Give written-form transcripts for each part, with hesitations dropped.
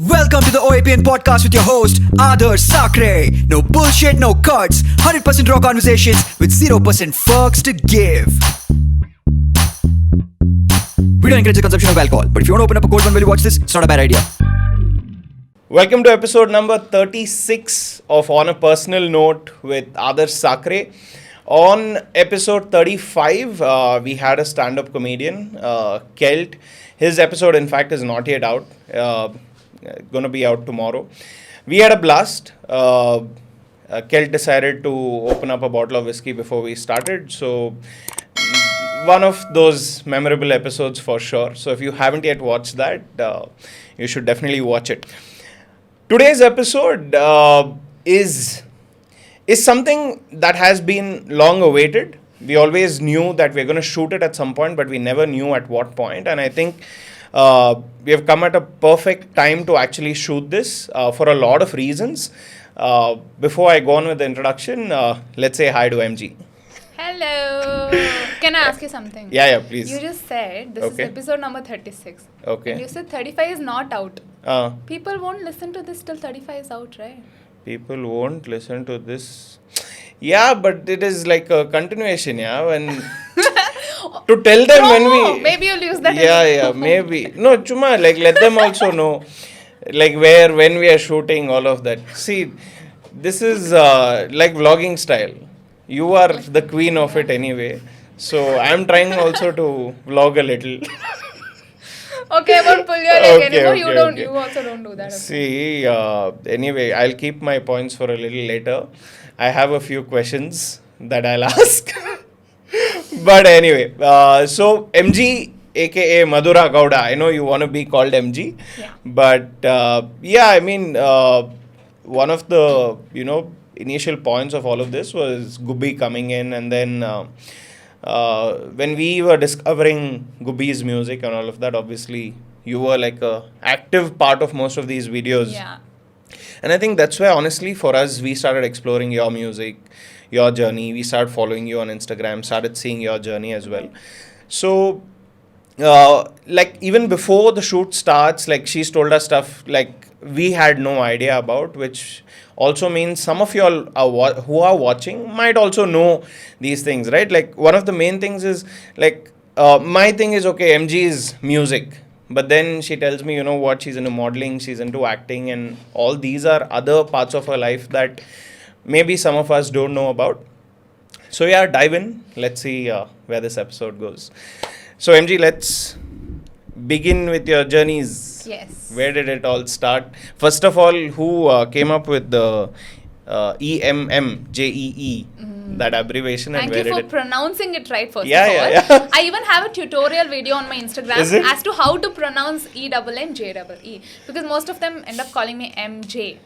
Welcome to the OAPN podcast with your host, Adarsh Sakare. No bullshit, no cuts. 100% raw conversations with 0% fucks to give. We don't encourage the consumption of alcohol, but if you want to open up a cold one while you watch this, it's not a bad idea. Welcome to episode number 36 of On a Personal Note with Adarsh Sakare. On episode 35, we had a stand-up comedian, Kelt. His episode, in fact, is not yet out. Going to be out tomorrow. We had a blast. Kelt decided to open up a bottle of whiskey before we started. So, one of those memorable episodes for sure. So, if you haven't yet watched that, you should definitely watch it. Today's episode is something that has been long awaited. We always knew that we're going to shoot it at some point, but we never knew at what point. And I think we have come at a perfect time to actually shoot this for a lot of reasons. Before I go on with the introduction, let's say hi to EmmJee. Hello. Can I ask you something? Yeah, please. You just said this is episode number 36. Okay. And you said 35 is not out. People won't listen to this till 35 is out, right? People won't listen to this. Yeah, but it is like a continuation, yeah. When to tell them when we... Maybe you'll use that. Yeah, maybe. No, chuma, like let them also know, like where, when we are shooting, all of that. See, this is like vlogging style. You are the queen of it anyway. So I'm trying also to vlog a little. Okay, I won't pull your leg anymore. You also don't do that. Okay. See, anyway, I'll keep my points for a little later. I have a few questions that I'll ask. But anyway, so EmmJee, aka Madhura Gowda. I know you want to be called EmmJee. Yeah. But I mean, one of the, initial points of all of this was Gubbi coming in, and then when we were discovering Gubbi's music and all of that, obviously you were like a active part of most of these videos. Yeah. And I think that's where, honestly, for us, we started exploring your music, your journey. We started following you on Instagram, started seeing your journey as well. So, like, even before the shoot starts, like, she's told us stuff, like, we had no idea about, which also means some of you all who are watching might also know these things, right? Like, one of the main things is, like, my thing is, okay, EmmJee's music. But then she tells me, she's into modeling, she's into acting, and all these are other parts of her life that maybe some of us don't know about. So yeah, dive in. Let's see where this episode goes. So EmmJee, let's begin with your journeys. Yes. Where did it all start? First of all, who came up with the EmmJee, that abbreviation? Thank and you where for pronouncing it right, first of all. Yeah. I even have a tutorial video on my Instagram as to how to pronounce EmmJee. Because most of them end up calling me MJ.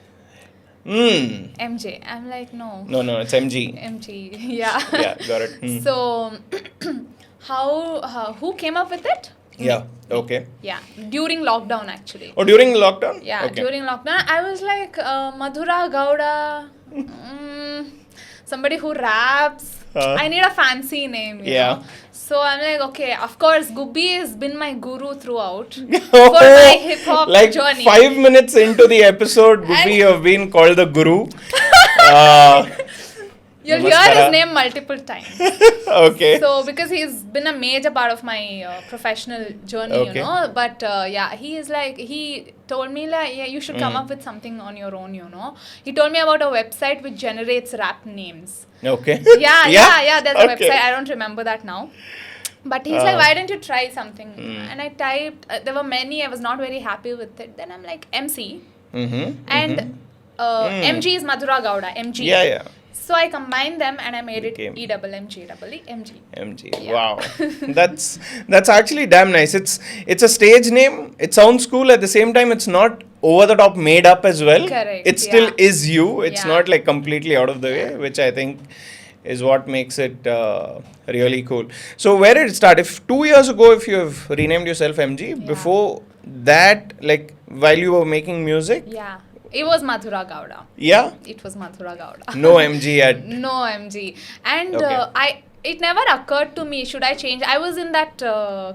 MJ. I'm like, no. No, it's EmmJee. MJ. Yeah. Yeah, got it. So, who came up with it? Yeah, okay. Yeah, during lockdown actually. Oh, during lockdown? Yeah, okay. During lockdown. I was like, Madhura Gowda, somebody who raps. I need a fancy name, you know. So I'm like, okay, of course, Gubbi has been my guru throughout for my hip-hop journey. 5 minutes into the episode, Gubbi, you have been called the guru. You'll hear his name multiple times. Okay. So, because he's been a major part of my professional journey, But, he is like, he told me, like, you should come up with something on your own, He told me about a website which generates rap names. Okay. Yeah, there's a website. I don't remember that now. But he's like, why don't you try something? And I typed, there were many, I was not very happy with it. Then I'm like, MC. And EmmJee is Madhura Gowda, EmmJee. Yeah. So I combined them and I made it EmmJee. EmmJee. Wow. That's actually damn nice. It's a stage name. It sounds cool. At the same time, it's not over the top made up as well. Correct. It still is you. It's not like completely out of the way, which I think is what makes it really cool. So where did it start? If 2 years ago, if you have renamed yourself EmmJee, before that, like while you were making music? Yeah. It was Madhura Gowda. Yeah? It was Madhura Gowda. No EmmJee at... No EmmJee. And it never occurred to me, should I change? I was in that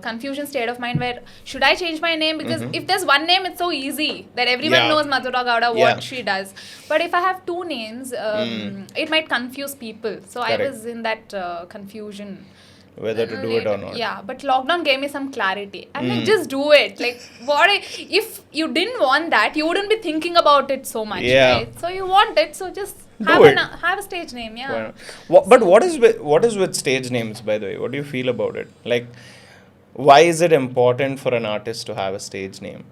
confusion state of mind where, should I change my name? Because if there's one name, it's so easy that everyone knows Madhura Gowda, what she does. But if I have two names, it might confuse people. So I was in that confusion. Whether to do it or not. Yeah, but lockdown gave me some clarity. I'm like, just do it. Like, if you didn't want that, you wouldn't be thinking about it so much, right? So you want it, so just have a stage name, But what is with stage names, by the way? What do you feel about it? Like, why is it important for an artist to have a stage name?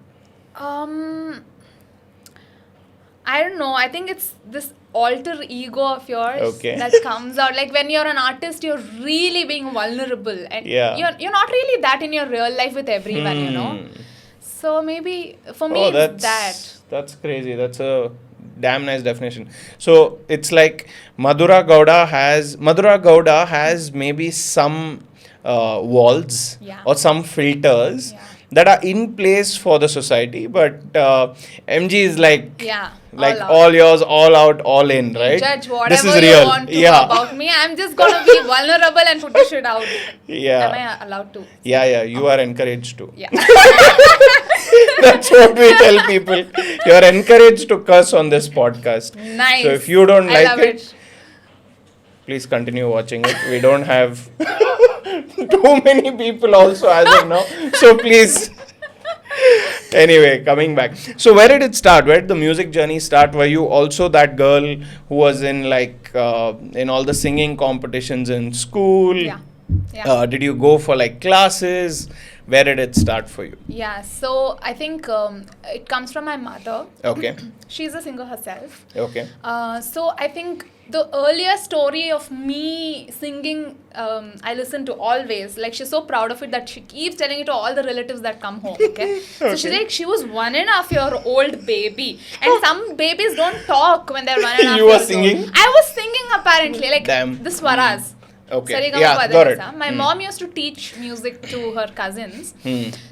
I don't know. I think it's this alter ego of yours that comes out. Like when you're an artist, you're really being vulnerable, and you're not really that in your real life with everyone, you know. So maybe for me, it's that. That's crazy. That's a damn nice definition. So it's like Madhura Gowda has maybe some walls or some filters that are in place for the society, but EmmJee is like all yours, all out, all in, right? Judge whatever you want to about me. I'm just gonna be vulnerable and put this shit out. Am I allowed to? Yeah, you are encouraged to. Yeah. That's what we tell people. You are encouraged to curse on this podcast. Nice. So if you don't like it, please continue watching it. We don't have too many people also as of now. So please. Anyway, coming back. So where did it start? Where did the music journey start? Were you also that girl who was in like in all the singing competitions in school? Yeah. Did you go for like classes? Where did it start for you? Yeah, so I think it comes from my mother. Okay. She's a singer herself. Okay. So I think the earlier story of me singing, I listen to always. Like, she's so proud of it that she keeps telling it to all the relatives that come home, okay? So she's like, she was 1.5-year-old baby. And some babies don't talk when they're 1.5 years old. You were singing? I was singing apparently, like the swaras. Okay. Yeah, got it. My mom used to teach music to her cousins.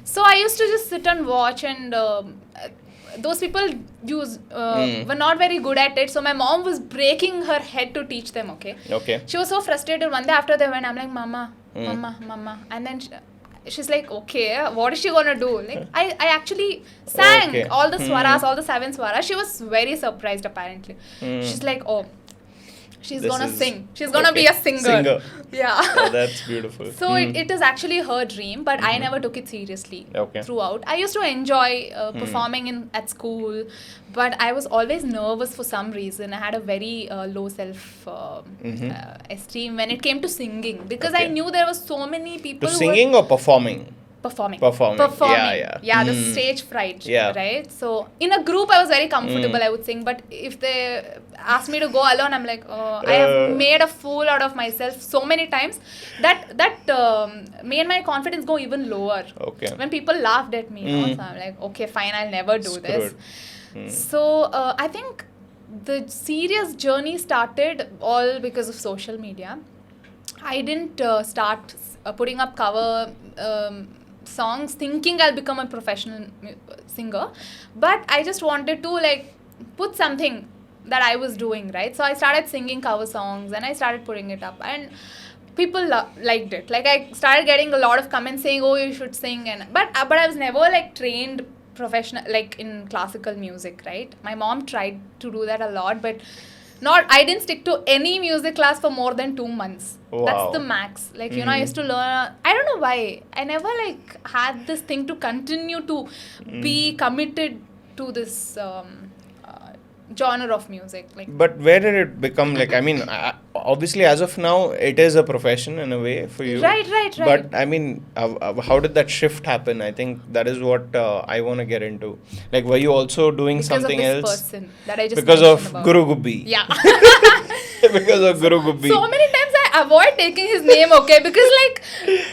So I used to just sit and watch, and those people were not very good at it. So my mom was breaking her head to teach them, okay? She was so frustrated. One day after they went, I'm like, Mama. And then she's like, okay, what is she going to do? Like, I actually sang all the swaras, all the 7 swaras. She was very surprised apparently. She's like, oh, she's gonna sing. She's gonna be a singer. Yeah. Oh, that's beautiful. So it is actually her dream, but I never took it seriously throughout. I used to enjoy performing at school, but I was always nervous for some reason. I had a very low self-esteem when it came to singing, because I knew there were so many people. To singing or performing? Performing. Yeah. The stage fright, right? So in a group I was very comfortable, I would sing, but if they asked me to go alone, I'm like, I have made a fool out of myself so many times that made my confidence go even lower. When people laughed at me, you know, so I'm like, okay, fine, I'll never do this. So I think the serious journey started all because of social media. I didn't start putting up cover songs thinking I'll become a professional singer, but I just wanted to like put something that I was doing, right? So I started singing cover songs and I started putting it up, and people liked it. Like, I started getting a lot of comments saying, oh, you should sing, and but I was never like trained professional like in classical music, right? My mom tried to do that a lot, but I didn't stick to any music class for more than 2 months. Wow. That's the max. Like, you know, I used to learn. I don't know why. I never like had this thing to continue to be committed to this genre of music. Like, but where did it become like? I mean, obviously, as of now, it is a profession in a way for you. Right. But I mean, how did that shift happen? I think that is what I want to get into. Like, were you also doing something else? Because of this person that I just because of about. Guru Gubbi. Yeah. Because of Guru Gubbi. So many times I avoid taking his name, okay? Because like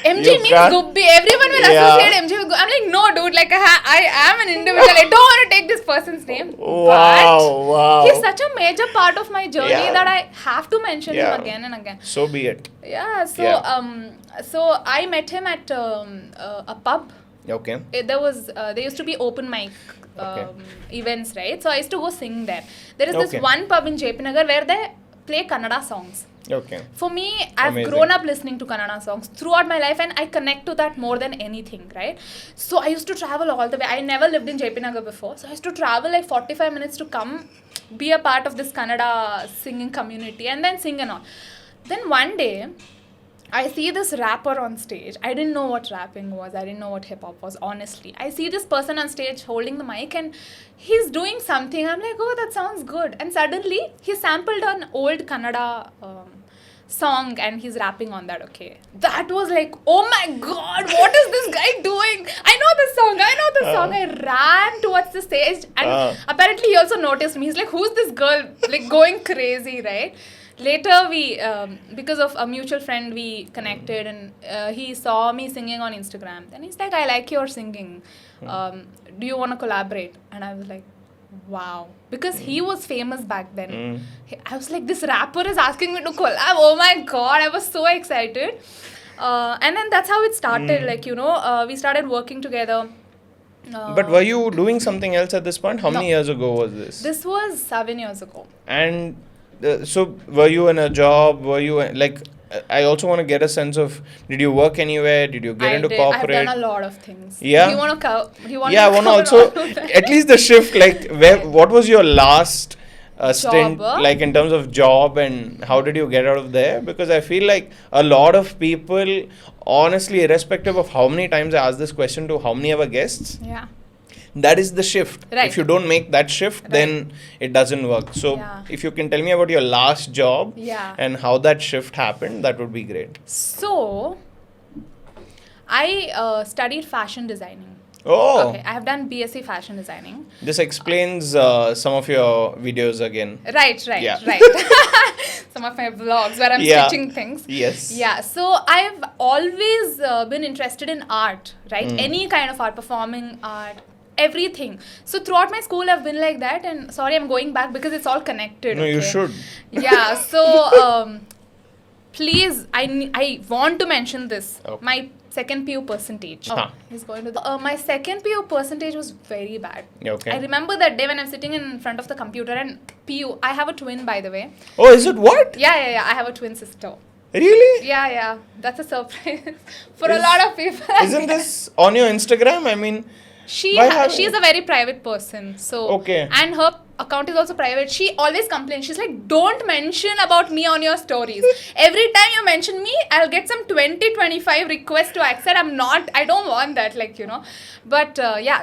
EmmJee means Gubbi. Everyone will associate EmmJee with Gubbi. I'm like, no, dude. Like, I am an individual. I don't want to take this person's name. Wow. He's such a major part of my journey that I have to mention him again and again. So be it. Yeah. So I met him at a pub. Okay. There used to be open mic events, right? So I used to go sing there. There is this one pub in JP Nagar where they play Kannada songs. Okay. For me, I've grown up listening to Kannada songs throughout my life, and I connect to that more than anything, right? So I used to travel all the way. I never lived in JP Nagar before, so I used to travel like 45 minutes to come be a part of this Kannada singing community and then sing and all. Then one day, I see this rapper on stage. I didn't know what rapping was. I didn't know what hip-hop was, honestly. I see this person on stage holding the mic and he's doing something. I'm like, oh, that sounds good. And suddenly, he sampled an old Kannada song and he's rapping on that, okay. That was like, oh my God, what is this guy doing? I know this song. I ran towards the stage and apparently he also noticed me. He's like, who's this girl? Like going crazy, right? Later, we, because of a mutual friend, we connected and he saw me singing on Instagram. And he's like, I like your singing. Do you want to collaborate? And I was like, wow. Because he was famous back then. I was like, this rapper is asking me to collab. Oh my God. I was so excited. And then that's how it started. Like, you know, we started working together. But were you doing something else at this point? How many years ago was this? This was 7 years ago. And so were you in a job? Were you like, I also want to get a sense of, did you work anywhere? Did you get into corporate? I've done a lot of things. Yeah. You want to I want to also, at least the shift, like what was your last stint, like in terms of job, and how did you get out of there? Because I feel like a lot of people, honestly, irrespective of how many times I ask this question to how many of our guests, that is the shift. Right. If you don't make that shift, then it doesn't work. So if you can tell me about your last job and how that shift happened, that would be great. So, I studied fashion designing. Oh. Okay, I have done BSc fashion designing. This explains some of your videos again. Right. Some of my vlogs where I'm stitching things. Yes. Yeah, so I've always been interested in art, right? Any kind of art, performing art, everything. So throughout my school, I've been like that. And sorry, I'm going back because it's all connected. No, you should. Yeah, so please, I want to mention this. Okay. My second PU percentage. He's going to my second PU percentage was very bad. Okay. I remember that day when I'm sitting in front of the computer and PU. I have a twin, by the way. Oh, is it what? Yeah. I have a twin sister. Really? Yeah. That's a surprise for a lot of people. Isn't this on your Instagram? I mean, she's a very private person. So okay. And her account is also private. She always complains. She's like, don't mention about me on your stories. Every time you mention me, I'll get some 20-25 requests to accept. I don't want that, like, you know. But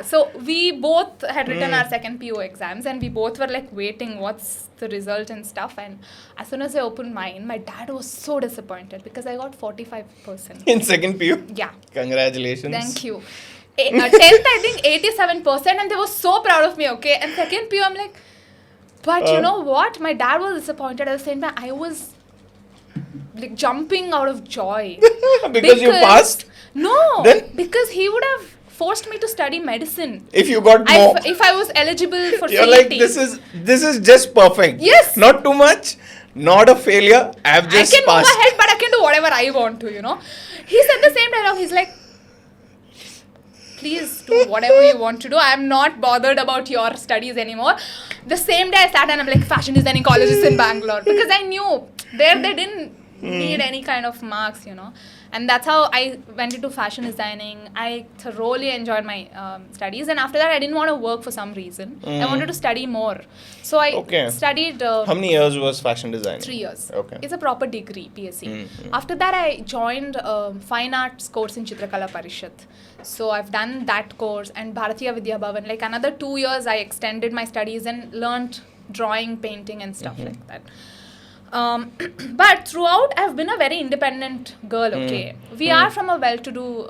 so we both had written our second PO exams and we both were like waiting what's the result and stuff. And as soon as I opened mine, my dad was so disappointed because I got 45%. In second PU? Yeah. Congratulations. Thank you. 10th, I think 87%, and they were so proud of me, okay? And second PU, I'm like, but you know what? My dad was disappointed. At the same time, I was like jumping out of joy. because you passed? No, then? Because he would have forced me to study medicine. If you got more. If I was eligible for You're CET. like, this is just perfect. Yes. Not too much, not a failure. I have just I can passed. move ahead, but I can do whatever I want to, you know. He said the same dialogue. He's like, please do whatever you want to do. I'm not bothered about your studies anymore. The same day I sat and I'm like, fashion designing colleges in Bangalore. Because I knew they didn't need any kind of marks, you know. And that's how I went into fashion designing. I thoroughly enjoyed my studies. And after that, I didn't want to work for some reason. I wanted to study more. So I studied... How many years was fashion design? 3 years. Okay. It's a proper degree, PSc. After that, I joined fine arts course in Chitrakala Parishad. So I've done that course and Bharatiya Vidya Bhavan. Like another 2 years, I extended my studies and learned drawing, painting and stuff like that. But throughout, I've been a very independent girl, okay? We are from a well-to-do,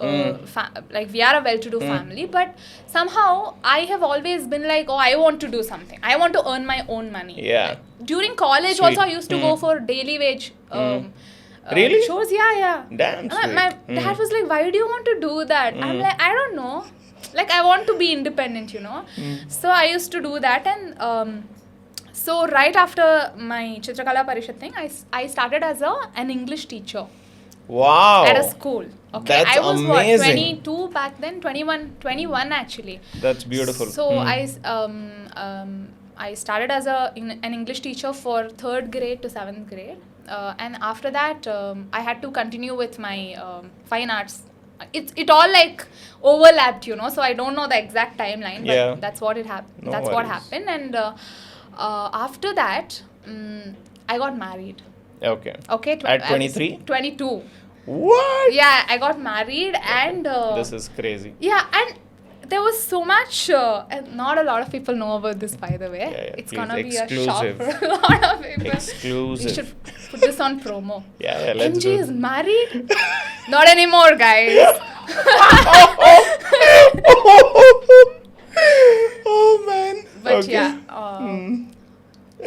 we are a well-to-do family, but somehow I have always been like, oh, I want to do something. I want to earn my own money. Yeah. Like, during college also, I used to go for daily wage really? shows. Yeah. Damn sweet. My dad was like, why do you want to do that? I'm like, I don't know. Like, I want to be independent, you know? So I used to do that and... So right after my Chitrakala Parishad thing, I started as an English teacher. Wow. At a school. Okay. That's I was amazing. 22 back then, 21 actually. That's beautiful. So I started as an English teacher for 3rd grade to 7th grade. And after that, I had to continue with my fine arts. It all like overlapped, so I don't know the exact timeline, but that's what happened. No That's worries. what happened. And after that, I got married. Okay. Okay. At 23? 22. What? Yeah, I got married and... This is crazy. Yeah, and there was so much... and not a lot of people know about this, by the way. Yeah, it's please, gonna be exclusive. a shock for a lot of people. Exclusive. We should put this on promo. Yeah, let's EmmJee do is married? Not anymore, guys. Oh man. But Okay. yeah.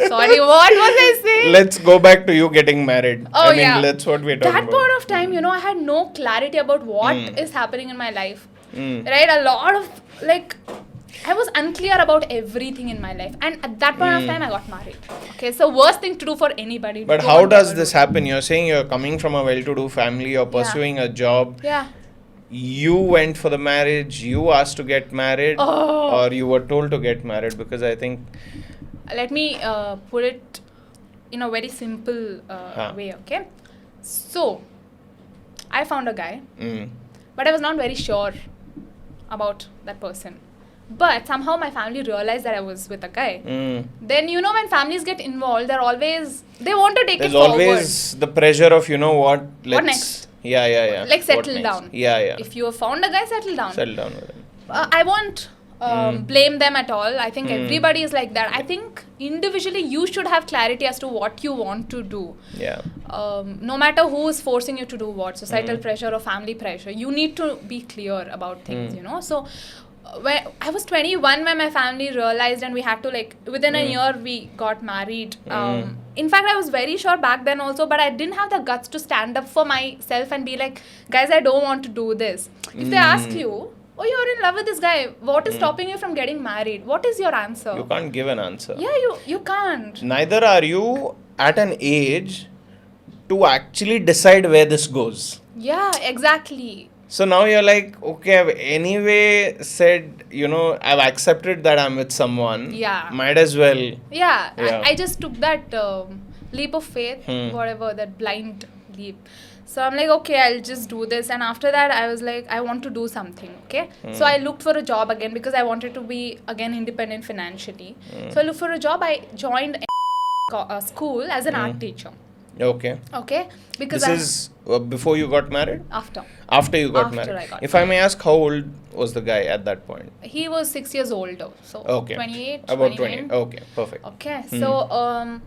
Sorry, what was I saying? Let's go back to you getting married. Oh, I mean, yeah. that's what we're talking That about. point of time, I had no clarity about what is happening in my life. Mm. Right? A lot of, like, I was unclear about everything in my life. And at that point of time, I got married. Okay, so worst thing to do for anybody. But how does this happen? You're saying you're coming from a well-to-do family, you're pursuing a job. Yeah. You went for the marriage, you asked to get married, or you were told to get married, because I think... Let me put it in a very simple way, okay? So, I found a guy, but I was not very sure about that person. But somehow my family realized that I was with a guy. Then, when families get involved, they want to take it forward. There's always the pressure of, what? What next? Yeah. Like, What settle next? down. Yeah. If you have found a guy, settle down. Settle down with him. I won't blame them at all. I think everybody is like that. I think individually you should have clarity as to what you want to do. Yeah. No matter who is forcing you to do what, societal pressure or family pressure, you need to be clear about things, So, when I was 21 when my family realized, and we had to, like, within a year we got married. In fact, I was very sure back then also, but I didn't have the guts to stand up for myself and be like, guys, I don't want to do this. If they ask you, oh, you're in love with this guy, what is stopping you from getting married? What is your answer? You can't give an answer. Yeah, you can't. Neither are you at an age to actually decide where this goes. Yeah, exactly. So now you're like, okay, I've anyway said, I've accepted that I'm with someone. Yeah. Might as well. Yeah. Yeah. I just took that leap of faith, whatever, that blind leap. So I'm like, okay, I'll just do this. And after that, I was like, I want to do something, okay? So I looked for a job again because I wanted to be, again, independent financially. So I looked for a job. I joined a school as an art teacher. Okay. Okay? Because This is before you got married? After. After you got After married. I got If I may ask, how old was the guy at that point? He was 6 years older. So Okay. 28, About 29. 28. Okay, perfect. Okay, so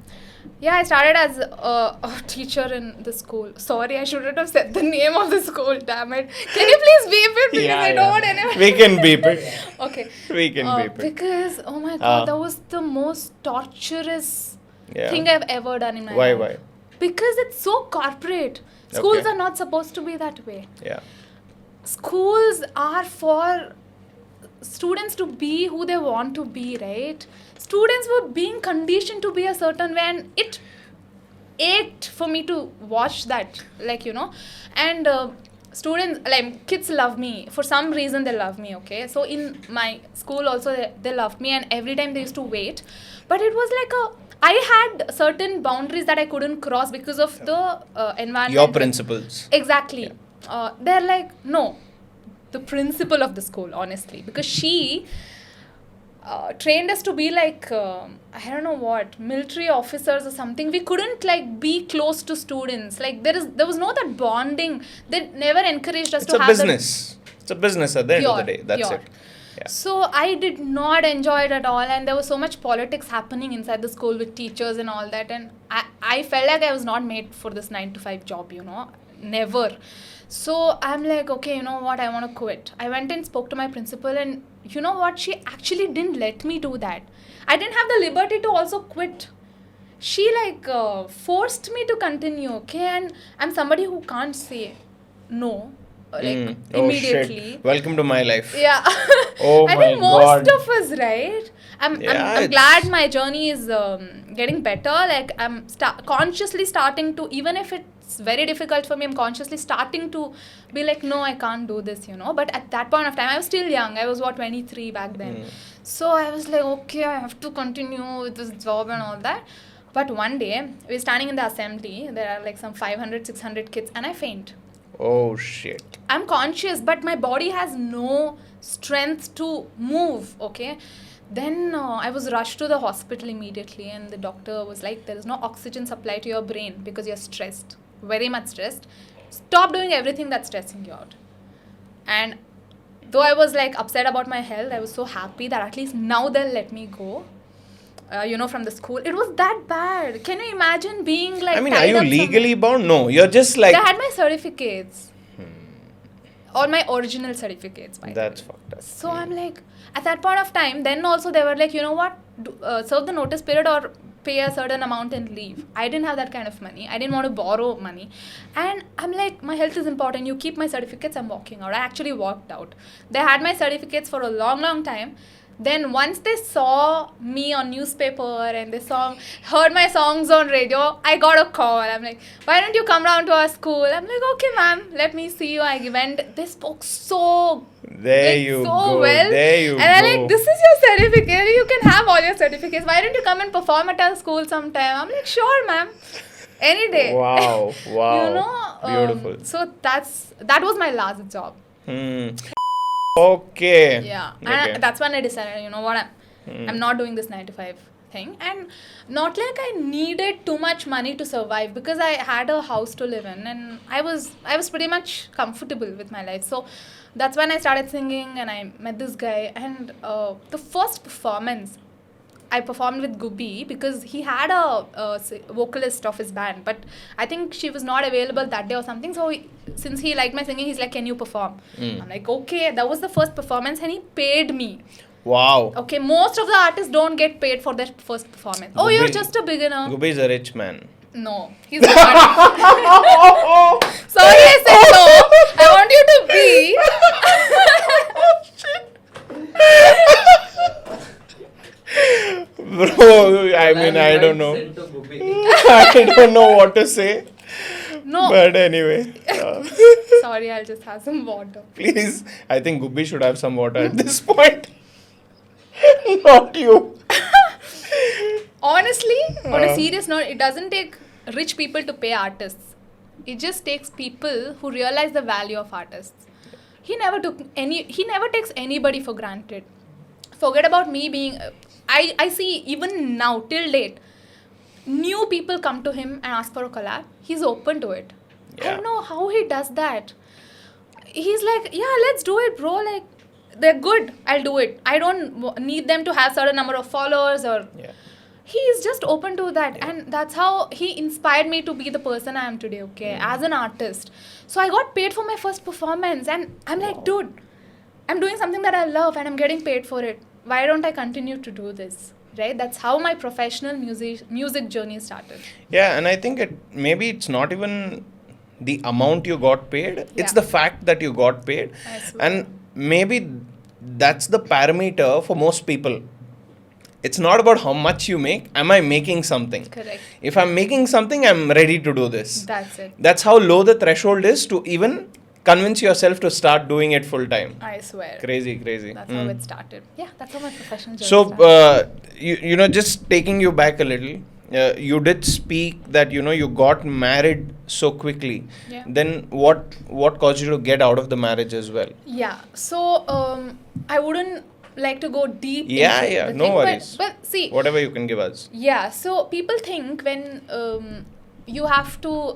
yeah, I started as a teacher in the school. Sorry, I shouldn't have said the name of the school. Damn it! Can you please beep it because I don't want anyone. We can beep it. Okay. We can beep it. Because oh my god, that was the most torturous thing I've ever done in my life. Why? Because it's so corporate. Schools Okay. are not supposed to be that way. Yeah. Schools are for students to be who they want to be, right? Students were being conditioned to be a certain way, and it ached for me to watch that, and students, like, kids love me. For some reason they love me, okay? So in my school also they loved me, and every time they used to wait. But it was like I had certain boundaries that I couldn't cross because of the environment. Your principles. Exactly. They're like, no, the principal of the school, honestly, because she trained us to be like, I don't know what, military officers or something. We couldn't, like, be close to students. Like, there was no that bonding. They never encouraged us It's to a have business. It's a business at the end of the day. That's pure. it. Yeah. So I did not enjoy it at all, and there was so much politics happening inside the school with teachers and all that, and I felt like I was not made for this 9-to-5 job, never. So I'm like, okay, you know what, I want to quit. I went and spoke to my principal, and you know what, she actually didn't let me do that. I didn't have the liberty to also quit. She forced me to continue, okay, and I'm somebody who can't say no. Immediately. Shit. Welcome to my life. Yeah. Oh I my think most God. of us, right? I'm Yeah, glad it's- my journey is getting better. Like, I'm consciously starting to, even if it's it's very difficult for me. I'm consciously starting to be like, no, I can't do this, But at that point of time, I was still young. I was, 23 back then. So I was like, okay, I have to continue with this job and all that. But one day, we were standing in the assembly. There are like some 500, 600 kids, and I faint. Oh, shit. I'm conscious, but my body has no strength to move, okay? Then I was rushed to the hospital immediately, and the doctor was like, there is no oxygen supply to your brain because you're stressed, very much stressed. Stop doing everything that's stressing you out. And though I was like upset about my health, I was so happy that at least now they'll let me go. From the school. It was that bad. Can you imagine being like... I mean, are you legally bound? No, you're just like... They had my certificates. All my original certificates. That's fucked up. So I'm like, at that point of time, then also they were like, you know what? Serve the notice period or pay a certain amount and leave. I didn't have that kind of money. I didn't want to borrow money. And I'm like, my health is important. You keep my certificates, I'm walking out. I actually walked out. They had my certificates for a long, long time. Then once they saw me on newspaper and they heard my songs on radio, I got a call. I'm like, why don't you come down to our school? I'm like, okay, ma'am, let me see you. I went. They spoke so well. There you and I'm like, this is your certificate. You can have all your certificates. Why don't you come and perform at our school sometime? I'm like, sure, ma'am. Any day. Wow. Beautiful. So that was my last job. Okay. Yeah. Okay. And that's when I decided, you know what, I'm not doing this 9 to 5 thing. And not like I needed too much money to survive because I had a house to live in and I was pretty much comfortable with my life. So that's when I started singing and I met this guy. And the first performance, I performed with Gubbi because he had a vocalist of his band, but I think she was not available that day or something. So since he liked my singing, he's like, can you perform? I'm like, okay. That was the first performance and he paid me. Wow. Okay, most of the artists don't get paid for their first performance. Oh, you're just a beginner. Gubbi is a rich man. No, he's not. Sorry, I said no. I want you to be. Bro, I mean, I don't know. I don't know what to say. No. But anyway. Sorry, I'll just have some water. Please, I think Gubbi should have some water at this point. Not you. Honestly, on a serious note, it doesn't take rich people to pay artists. It just takes people who realize the value of artists. He never takes anybody for granted. Forget about me being... I see even now, till date, new people come to him and ask for a collab. He's open to it. Yeah. I don't know how he does that. He's like, yeah, let's do it, bro. Like, they're good. I'll do it. I don't need them to have certain number of followers or... Yeah. He's just open to that. Yeah. And that's how he inspired me to be the person I am today, okay, as an artist. So I got paid for my first performance and I'm like, dude, I'm doing something that I love and I'm getting paid for it. Why don't I continue to do this? Right? That's how my professional music journey started. Yeah, and I think maybe it's not even the amount you got paid. It's the fact that you got paid. And maybe that's the parameter for most people. It's not about how much you make. Am I making something? Correct. If I'm making something, I'm ready to do this. That's it. That's how low the threshold is to even convince yourself to start doing it full time. I swear. Crazy. That's how it started. Yeah, that's how my professional journey started. So, just taking you back a little, you did speak that, you got married so quickly. Yeah. Then what caused you to get out of the marriage as well? Yeah. So, I wouldn't like to go deep into the thing, no worries. But see, whatever you can give us. Yeah. So people think when you have to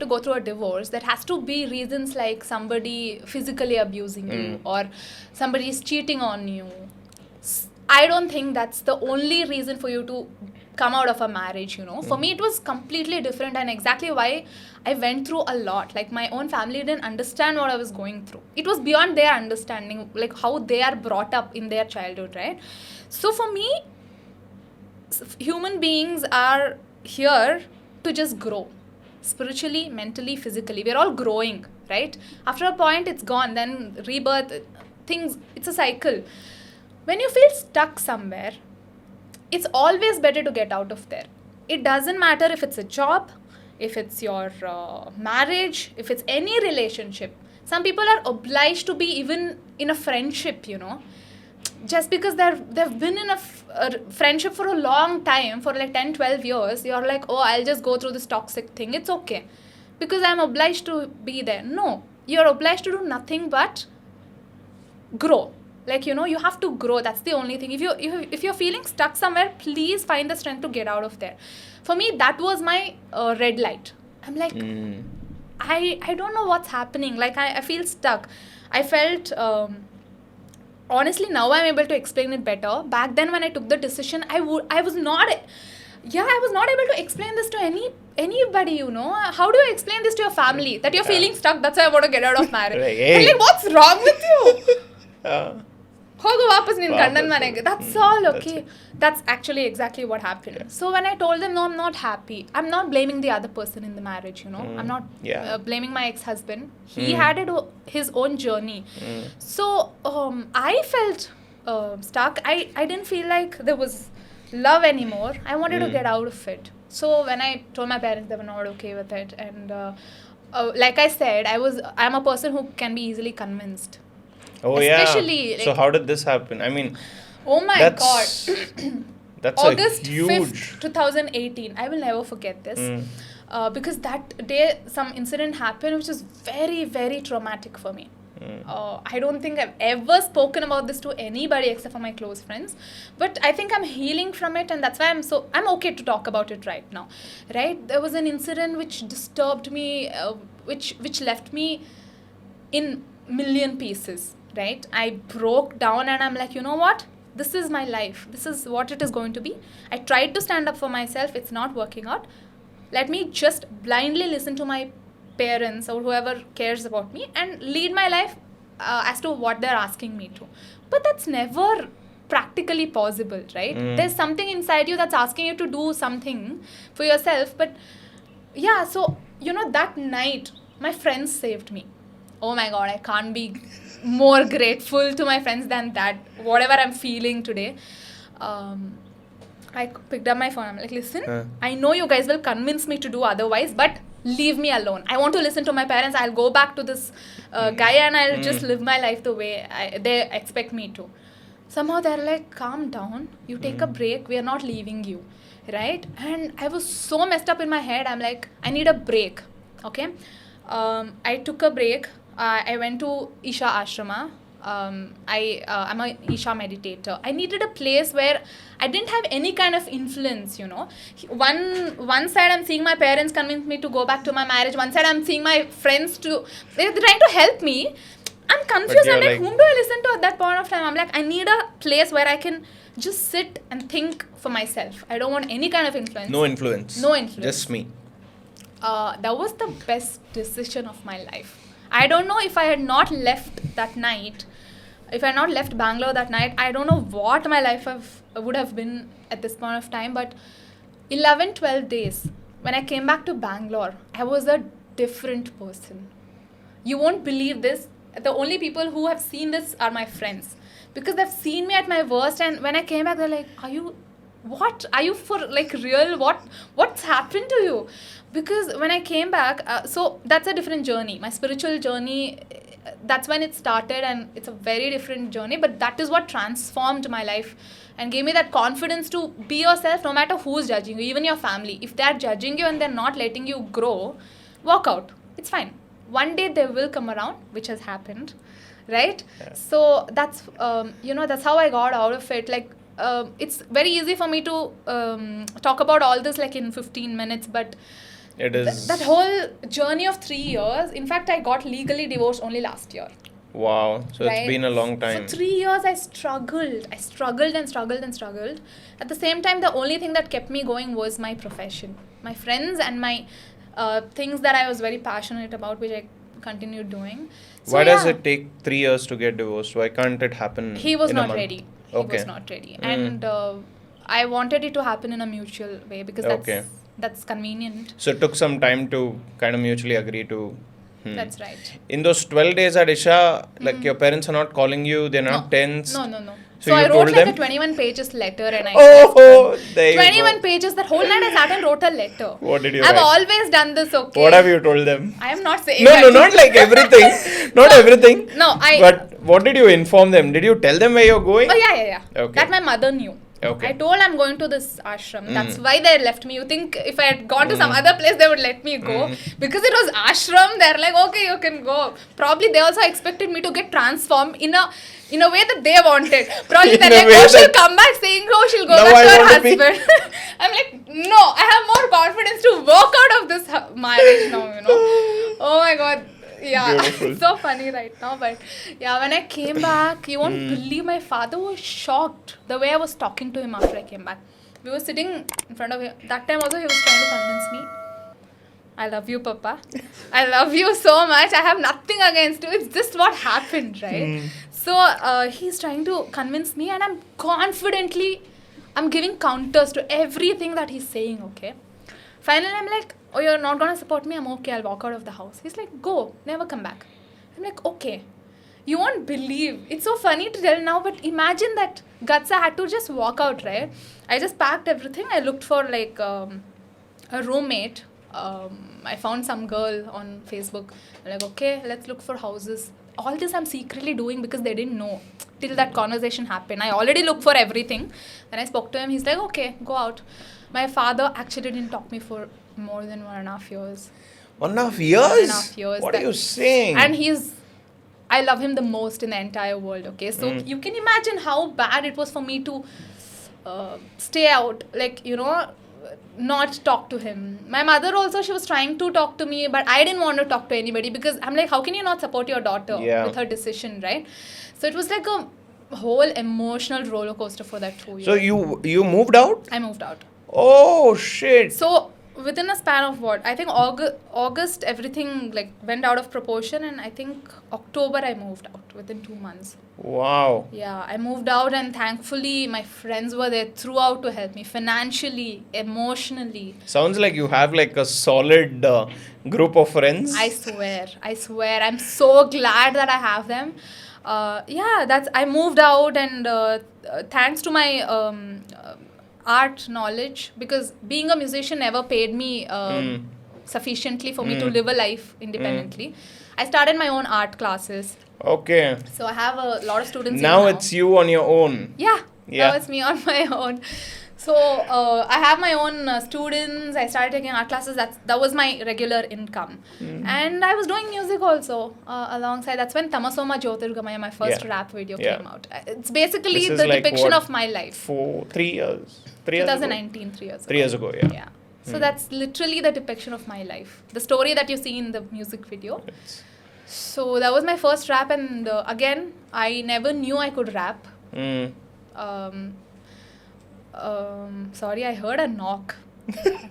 go through a divorce, there has to be reasons like somebody physically abusing you or somebody is cheating on you. I don't think that's the only reason for you to come out of a marriage, For me, it was completely different and exactly why I went through a lot. Like, my own family didn't understand what I was going through. It was beyond their understanding, like how they are brought up in their childhood, right? So for me, human beings are here to just grow. Spiritually, mentally, physically. We're all growing, right? After a point, it's gone. Then rebirth, it's a cycle. When you feel stuck somewhere, it's always better to get out of there. It doesn't matter if it's a job, if it's your marriage, if it's any relationship. Some people are obliged to be even in a friendship, you know. Just because they've been in a friendship for a long time, for like 10, 12 years, you're like, oh, I'll just go through this toxic thing. It's okay. Because I'm obliged to be there. No, you're obliged to do nothing but grow. Like, you know, you have to grow. That's the only thing. If you're feeling stuck somewhere, please find the strength to get out of there. For me, that was my red light. I'm like, I don't know what's happening. Like, I feel stuck. I felt... honestly, now I'm able to explain it better. Back then, when I took the decision, I was not able to explain this to anybody, you know. How do you explain this to your family? That you're feeling stuck, that's why I want to get out of marriage. Hey. Like, what's wrong with you? That's all okay. That's actually exactly what happened. Yeah. So when I told them, no, I'm not happy, I'm not blaming the other person in the marriage, you know. I'm not blaming my ex-husband. He had his own journey. So I felt stuck. I didn't feel like there was love anymore. I wanted to get out of it. So when I told my parents, they were not okay with it. And like I said, I'm a person who can be easily convinced. Oh, especially, yeah. So how did this happen? I mean, oh my God. That's August a huge... 5th, 2018. I will never forget this. Because that day, some incident happened which is very, very traumatic for me. I don't think I've ever spoken about this to anybody except for my close friends. But I think I'm healing from it, and that's why I'm okay to talk about it right now. Right? There was an incident which disturbed me, which left me in million pieces. Right? I broke down and I'm like, you know what? This is my life. This is what it is going to be. I tried to stand up for myself. It's not working out. Let me just blindly listen to my parents or whoever cares about me and lead my life as to what they're asking me to. But that's never practically possible, right? There's something inside you that's asking you to do something for yourself. But yeah, so, you know, that night, my friends saved me. Oh my God, I can't be more grateful to my friends than that. Whatever I'm feeling today. I picked up my phone. I'm like, listen, I know you guys will convince me to do otherwise, but leave me alone. I want to listen to my parents. I'll go back to this guy and I'll just live my life the way they expect me to. Somehow they're like, calm down. You take a break. We are not leaving you. Right? And I was so messed up in my head. I'm like, I need a break. Okay? I took a break. I went to Isha Ashrama. I'm a Isha meditator. I needed a place where I didn't have any kind of influence, you know. One side I'm seeing my parents convince me to go back to my marriage. One side I'm seeing my friends they're trying to help me. I'm confused. I'm like, whom do I listen to at that point of time? I'm like, I need a place where I can just sit and think for myself. I don't want any kind of influence. No influence. No influence. Just me. That was the best decision of my life. I don't know if I had not left that night, if I had not left Bangalore that night, I don't know what my life would have been at this point of time. But 11, 12 days, when I came back to Bangalore, I was a different person. You won't believe this. The only people who have seen this are my friends. Because they've seen me at my worst, and when I came back, they're like, are you for like real? What's happened to you? Because when I came back, so that's a different journey. My spiritual journey, that's when it started, and it's a very different journey. But that is what transformed my life and gave me that confidence to be yourself no matter who's judging you, even your family. If they're judging you and they're not letting you grow, walk out. It's fine. One day they will come around, which has happened, right? Yeah. So that's, that's how I got out of it. Like, it's very easy for me to talk about all this like in 15 minutes, but it is that whole journey of 3 years. In fact, I got legally divorced only last year. Wow. So right? It's been a long time. For 3 years, I struggled. I struggled and struggled and struggled. At the same time, the only thing that kept me going was my profession, my friends, and my things that I was very passionate about, which I continued doing. So, why does it take 3 years to get divorced? Why can't it happen? He was in not a month? ready. He was not ready. And I wanted it to happen in a mutual way because that's convenient. So it took some time to kind of mutually agree to... That's right. In those 12 days at Isha, like your parents are not calling you, they're not tense? No. So I you wrote told like them? a 21 pages letter and I Oh, there you 21 go. pages. That whole night I sat and wrote a letter. What did you I've write? always done this, okay? What have you told them? I am not saying No, that. no, not like everything. Not No, everything. no, But what did you inform them? Did you tell them where you're going? Oh, yeah. Okay. That my mother knew. Okay. I told I'm going to this ashram. That's why they left me. You think if I had gone to some other place, they would let me go? Because it was ashram, they're like, okay, you can go. Probably they also expected me to get transformed in a way that they wanted. Probably they're In a like, way oh, she'll that- come back saying, oh, she'll go Now back I to her want to be- husband. I'm like, no, I have more confidence to walk out of this marriage now, Oh my God. Yeah, Beautiful. it's so funny right now. But yeah, when I came back, you won't believe my father was shocked the way I was talking to him after I came back. We were sitting in front of him. That time also he was trying to convince me. I love you, Papa. I love you so much. I have nothing against you. It's just what happened, right? So he's trying to convince me and I'm giving counters to everything that he's saying, okay? Finally, I'm like, oh, you're not going to support me? I'm okay. I'll walk out of the house. He's like, go. Never come back. I'm like, okay. You won't believe. It's so funny to tell now, but imagine that guts I had to just walk out, right? I just packed everything. I looked for like a roommate. I found some girl on Facebook. I'm like, okay, let's look for houses. All this I'm secretly doing because they didn't know till that conversation happened. I already looked for everything. Then I spoke to him. He's like, okay, go out. My father actually didn't talk to me for more than 1.5 years. 1.5 years? 1.5 years. What are you saying? And I love him the most in the entire world, okay? So you can imagine how bad it was for me to stay out, like, not talk to him. My mother also, she was trying to talk to me, but I didn't want to talk to anybody because I'm like, how can you not support your daughter with her decision, right? So it was like a whole emotional roller coaster for that 2 years. So you moved out? I moved out. Oh, shit. So within a span of what? I think August everything like went out of proportion, and I think October I moved out within 2 months. Wow. Yeah, I moved out, and thankfully my friends were there throughout to help me financially, emotionally. Sounds like you have like a solid group of friends. I swear. I'm so glad that I have them. I moved out, and thanks to my art knowledge, because being a musician never paid me sufficiently for me to live a life independently. I started my own art classes. Okay. So I have a lot of students Now it's you on your own. Yeah. Yeah. Now it's me on my own. So I have my own students. I started taking art classes. That was my regular income. And I was doing music also alongside. That's when Tamasoma Jyotirgamaya, my first rap video came out. It's basically This the is like depiction what? of my life. 3 years. 3 years 2019, 3 years ago. 3 years ago, yeah. Yeah. So that's literally the depiction of my life. The story that you see in the music video. So that was my first rap, and again, I never knew I could rap. Sorry, I heard a knock.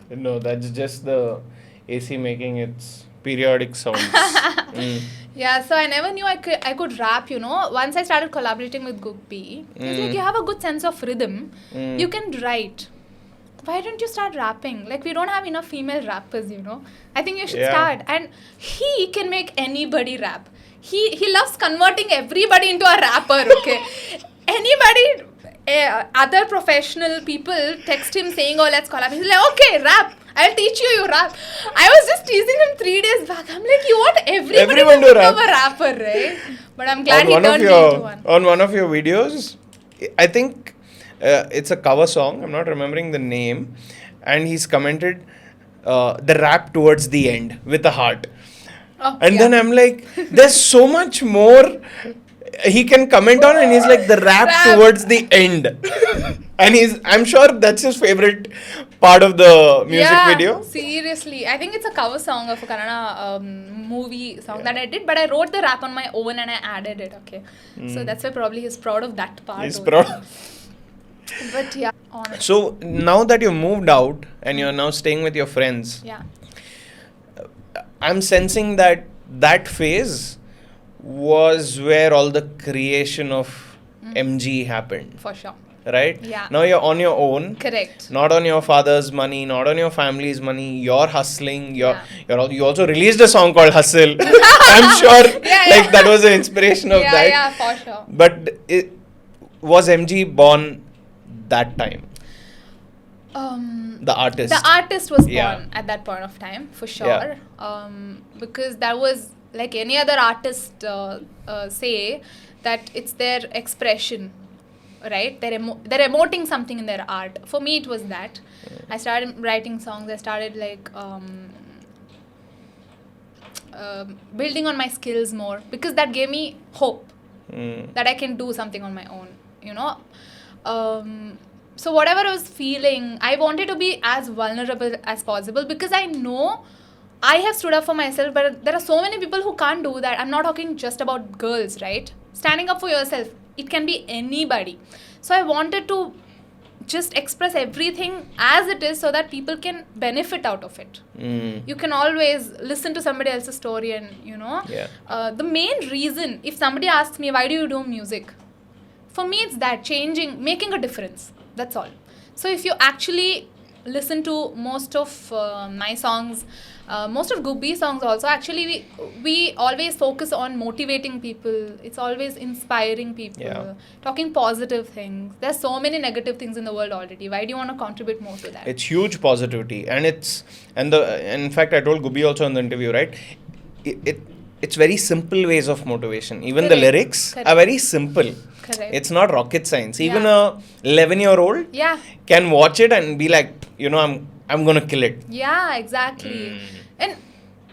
No, that's just the AC making its periodic sounds. Yeah, so I never knew I could rap, Once I started collaborating with Gubbi, he's like, you have a good sense of rhythm. You can write. Why don't you start rapping? Like, we don't have enough female rappers, I think you should start. And he can make anybody rap. He loves converting everybody into a rapper, okay? Anybody, other professional people text him saying, oh, let's collab. He's like, okay, rap. I'll teach you rap. I was just teasing him 3 days back. I'm like, you want everybody to become a rapper, right? But I'm glad he turned me into one. On one of your videos, I think it's a cover song. I'm not remembering the name. And he's commented the rap towards the end with a heart. Oh, and then I'm like, there's so much more he can comment on, and he's like, the rap towards the end. And I'm sure that's his favorite part of the music video. Seriously. I think it's a cover song of a Kannada movie song that I did, but I wrote the rap on my own and I added it, okay? So that's why probably he's proud of that part. He's proud. But yeah, honestly. So now that you moved out and you're now staying with your friends, I'm sensing that phase was where all the creation of EmmJee happened. For sure. Right? Yeah. Now you're on your own. Correct. Not on your father's money, not on your family's money. You're hustling. You also released a song called Hustle. I'm sure that was the inspiration of that. Yeah, for sure. But was EmmJee born that time? The artist. The artist was Yeah. born at that point of time, for sure. Because that was like any other artist say that it's their expression, right? They're emoting something in their art. For me, it was that. I started writing songs. I started like building on my skills more, because that gave me hope that I can do something on my own, you know. So whatever I was feeling, I wanted to be as vulnerable as possible, because I know I have stood up for myself, but there are so many people who can't do that. I'm not talking just about girls, right? Standing up for yourself, it can be anybody. So I wanted to just express everything as it is so that people can benefit out of it. You can always listen to somebody else's story and, you know. The main reason, if somebody asks me, why do you do music? For me, it's that, making a difference. That's all. So if you actually listen to most of my songs, most of Gubbi songs also, actually we always focus on motivating people. It's always inspiring people, talking positive things. There's so many negative things in the world already. Why do you want to contribute more to that? It's huge positivity, and in fact I told Gubbi also in the interview, right? It's very simple ways of motivation. Even the lyrics are very simple. Correct. It's not rocket science. Even a 11-year-old can watch it and be like, you know, I'm gonna kill it. Yeah, exactly. And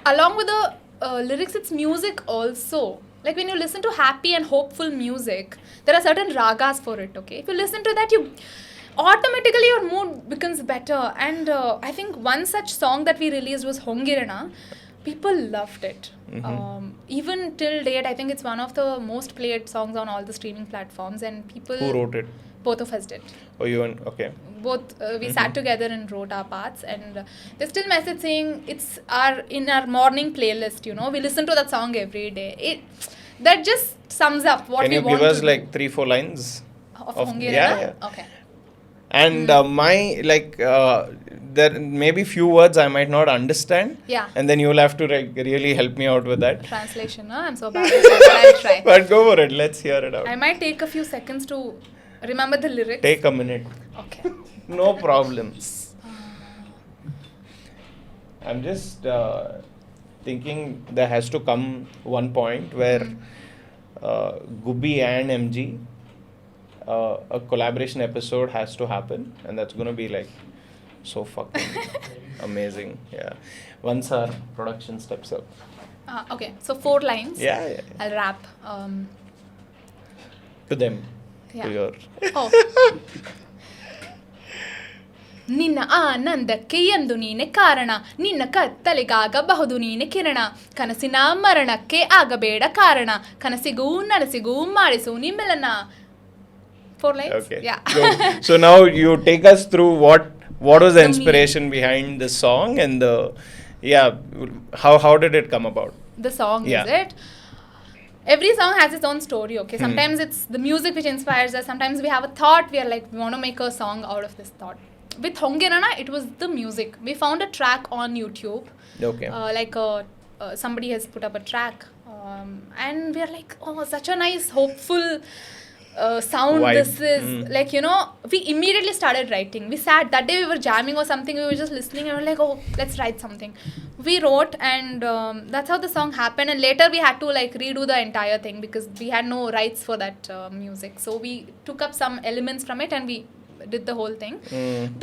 along with the lyrics, it's music also. Like when you listen to happy and hopeful music, there are certain ragas for it, okay? If you listen to that, you automatically your mood becomes better. And I think one such song that we released was Hongirana. People loved it. Even till date, I think it's one of the most played songs on all the streaming platforms, and people... Who wrote it? Both of us did. Oh, you and... Okay. Both, we sat together and wrote our parts, and they still message saying it's in our morning playlist, you know. We listen to that song every day. That just sums up what we want to do. Can you give us like 3-4 lines? Of Hongirana? Yeah. Okay. And there may be few words I might not understand. Yeah. And then you'll have to really help me out with that. Translation, no? I'm so bad at it, but I'll try. But go for it. Let's hear it out. I might take a few seconds to remember the lyrics. Take a minute. Okay. No problems. I'm just thinking there has to come one point where Gubbi and EmmJee, a collaboration episode has to happen, and that's going to be like so fucking amazing. Yeah. Once our production steps up. Okay, so 4 lines. Yeah. I'll rap. To them. Yeah. To your... Oh. ನಿನ್ನ ಆನಂದಕ್ಕೆ ಎಂದು ನೀನೆ ಕಾರಣ, ನಿನ್ನ ಕತ್ತಲೆಗಾಗಬಹುದು ನೀನೆ ಕಿರಣ, ಕನಸಿನ ಮರಣಕ್ಕೆ ಆಗಬೇಡ ಕಾರಣ, ಕನಸಿಗೂ ನನಸಿಗೂ ಮಾಡಿಸು ನಿಮ್ಮೆಲ್ಲನ. 4 lines? Okay. Yeah. So now you take us through what was the inspiration behind the song, and how did it come about? The song, is it? Every song has its own story, okay? Sometimes it's the music which inspires us. Sometimes we have a thought. We are like, we want to make a song out of this thought. With Hongirana, it was the music. We found a track on YouTube. Okay. Somebody has put up a track. And we are like, oh, such a nice, hopeful sound Vibe. This is. Like, you know, we immediately started writing. We sat, that day we were jamming or something. We were just listening and we were like, oh, let's write something. We wrote, and that's how the song happened. And later we had to like redo the entire thing because we had no rights for that music. So we took up some elements from it and we did the whole thing.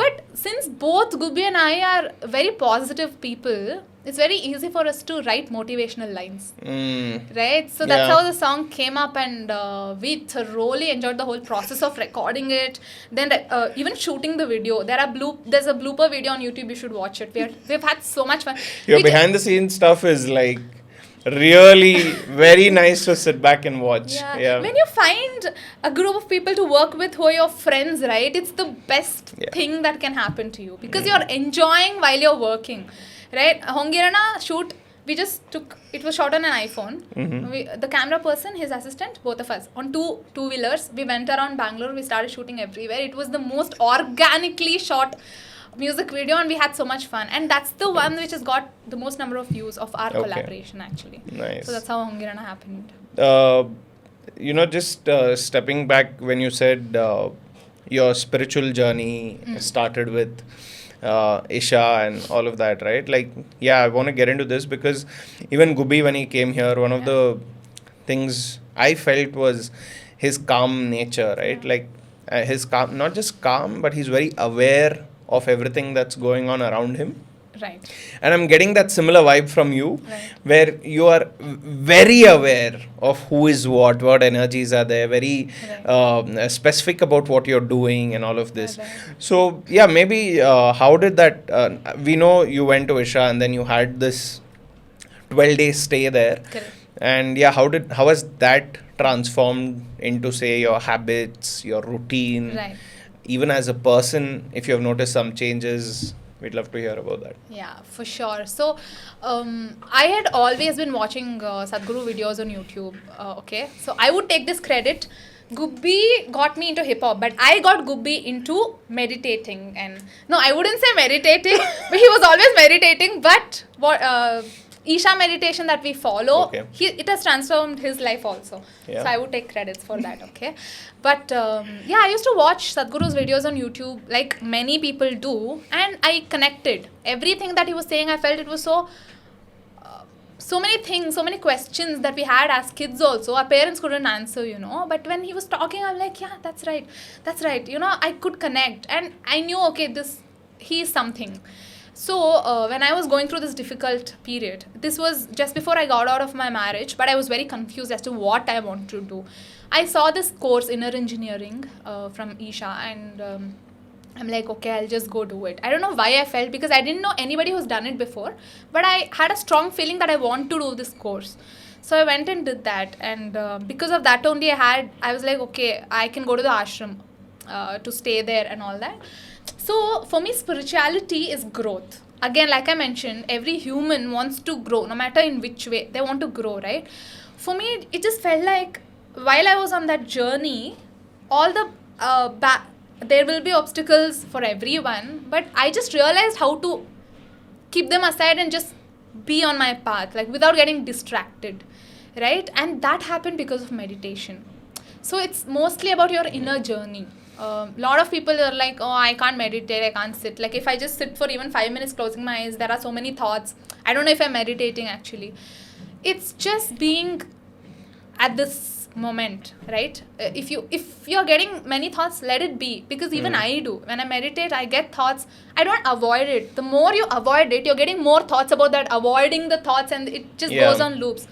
But since both Gubbi and I are very positive people, it's very easy for us to write motivational lines. Right? So that's how the song came up, and we thoroughly enjoyed the whole process of recording it. Then even shooting the video. There's a blooper video on YouTube. You should watch it. We've had so much fun. Your behind the scenes stuff is like really very nice to sit back and watch. Yeah. When you find a group of people to work with who are your friends, right? It's the best thing that can happen to you because you're enjoying while you're working. Right? Hongirana shoot, it was shot on an iPhone. The camera person, his assistant, both of us, on two-wheelers, we went around Bangalore, we started shooting everywhere. It was the most organically shot music video and we had so much fun. And that's the one which has got the most number of views of our collaboration actually. Nice. So that's how Hongirana happened. just stepping back when you said your spiritual journey started with Isha and all of that, right? Like, yeah, I want to get into this because even Gubbi, when he came here, one of the things I felt was his calm nature, right? Like, his calm, not just calm, but he's very aware of everything that's going on around him. Right. And I'm getting that similar vibe from you, Right. where you are very aware of who is what energies are there, very specific about what you're doing and all of this. Right. So, yeah, maybe how did that, we know you went to Isha and then you had this 12-day stay there. Correct. And yeah, how has that transformed into, say, your habits, your routine, Right. even as a person, if you have noticed some changes? We'd love to hear about that. Yeah, for sure. So, I had always been watching Sadhguru videos on YouTube. Okay, so I would take this credit. Gubbi got me into hip hop, but I got Gubbi into meditating. And no, I wouldn't say meditating, but he was always meditating. But what Isha meditation that we follow, it has transformed his life also. Yeah. So I would take credits for that. Okay, but yeah, I used to watch Sadhguru's videos on YouTube like many people do, and I connected everything that he was saying. I felt it was so many things, so many questions that we had as kids also. Our parents couldn't answer, But when he was talking, I'm like, yeah, that's right. I could connect, and I knew, okay, he is something. So, when I was going through this difficult period, this was just before I got out of my marriage, but I was very confused as to what I want to do. I saw this course, Inner Engineering, from Isha, and I'm like, okay, I'll just go do it. I don't know why I felt, because I didn't know anybody who's done it before, but I had a strong feeling that I want to do this course. So I went and did that, and because of that only I was like, okay, I can go to the ashram to stay there and all that. So, for me, spirituality is growth. Again, like I mentioned, every human wants to grow, no matter in which way, they want to grow, right? For me, it just felt like, while I was on that journey, all the there will be obstacles for everyone, but I just realized how to keep them aside and just be on my path, like without getting distracted, right? And that happened because of meditation. So, it's mostly about your inner journey. Lot of people are like, oh, I can't meditate, I can't sit. Like, if I just sit for even 5 minutes closing my eyes, there are so many thoughts. I don't know if I'm meditating actually. It's just being at this moment, right? If you're getting many thoughts, let it be. Because even I do. When I meditate, I get thoughts. I don't avoid it. The more you avoid it, you're getting more thoughts about that, avoiding the thoughts, and it just goes on loops.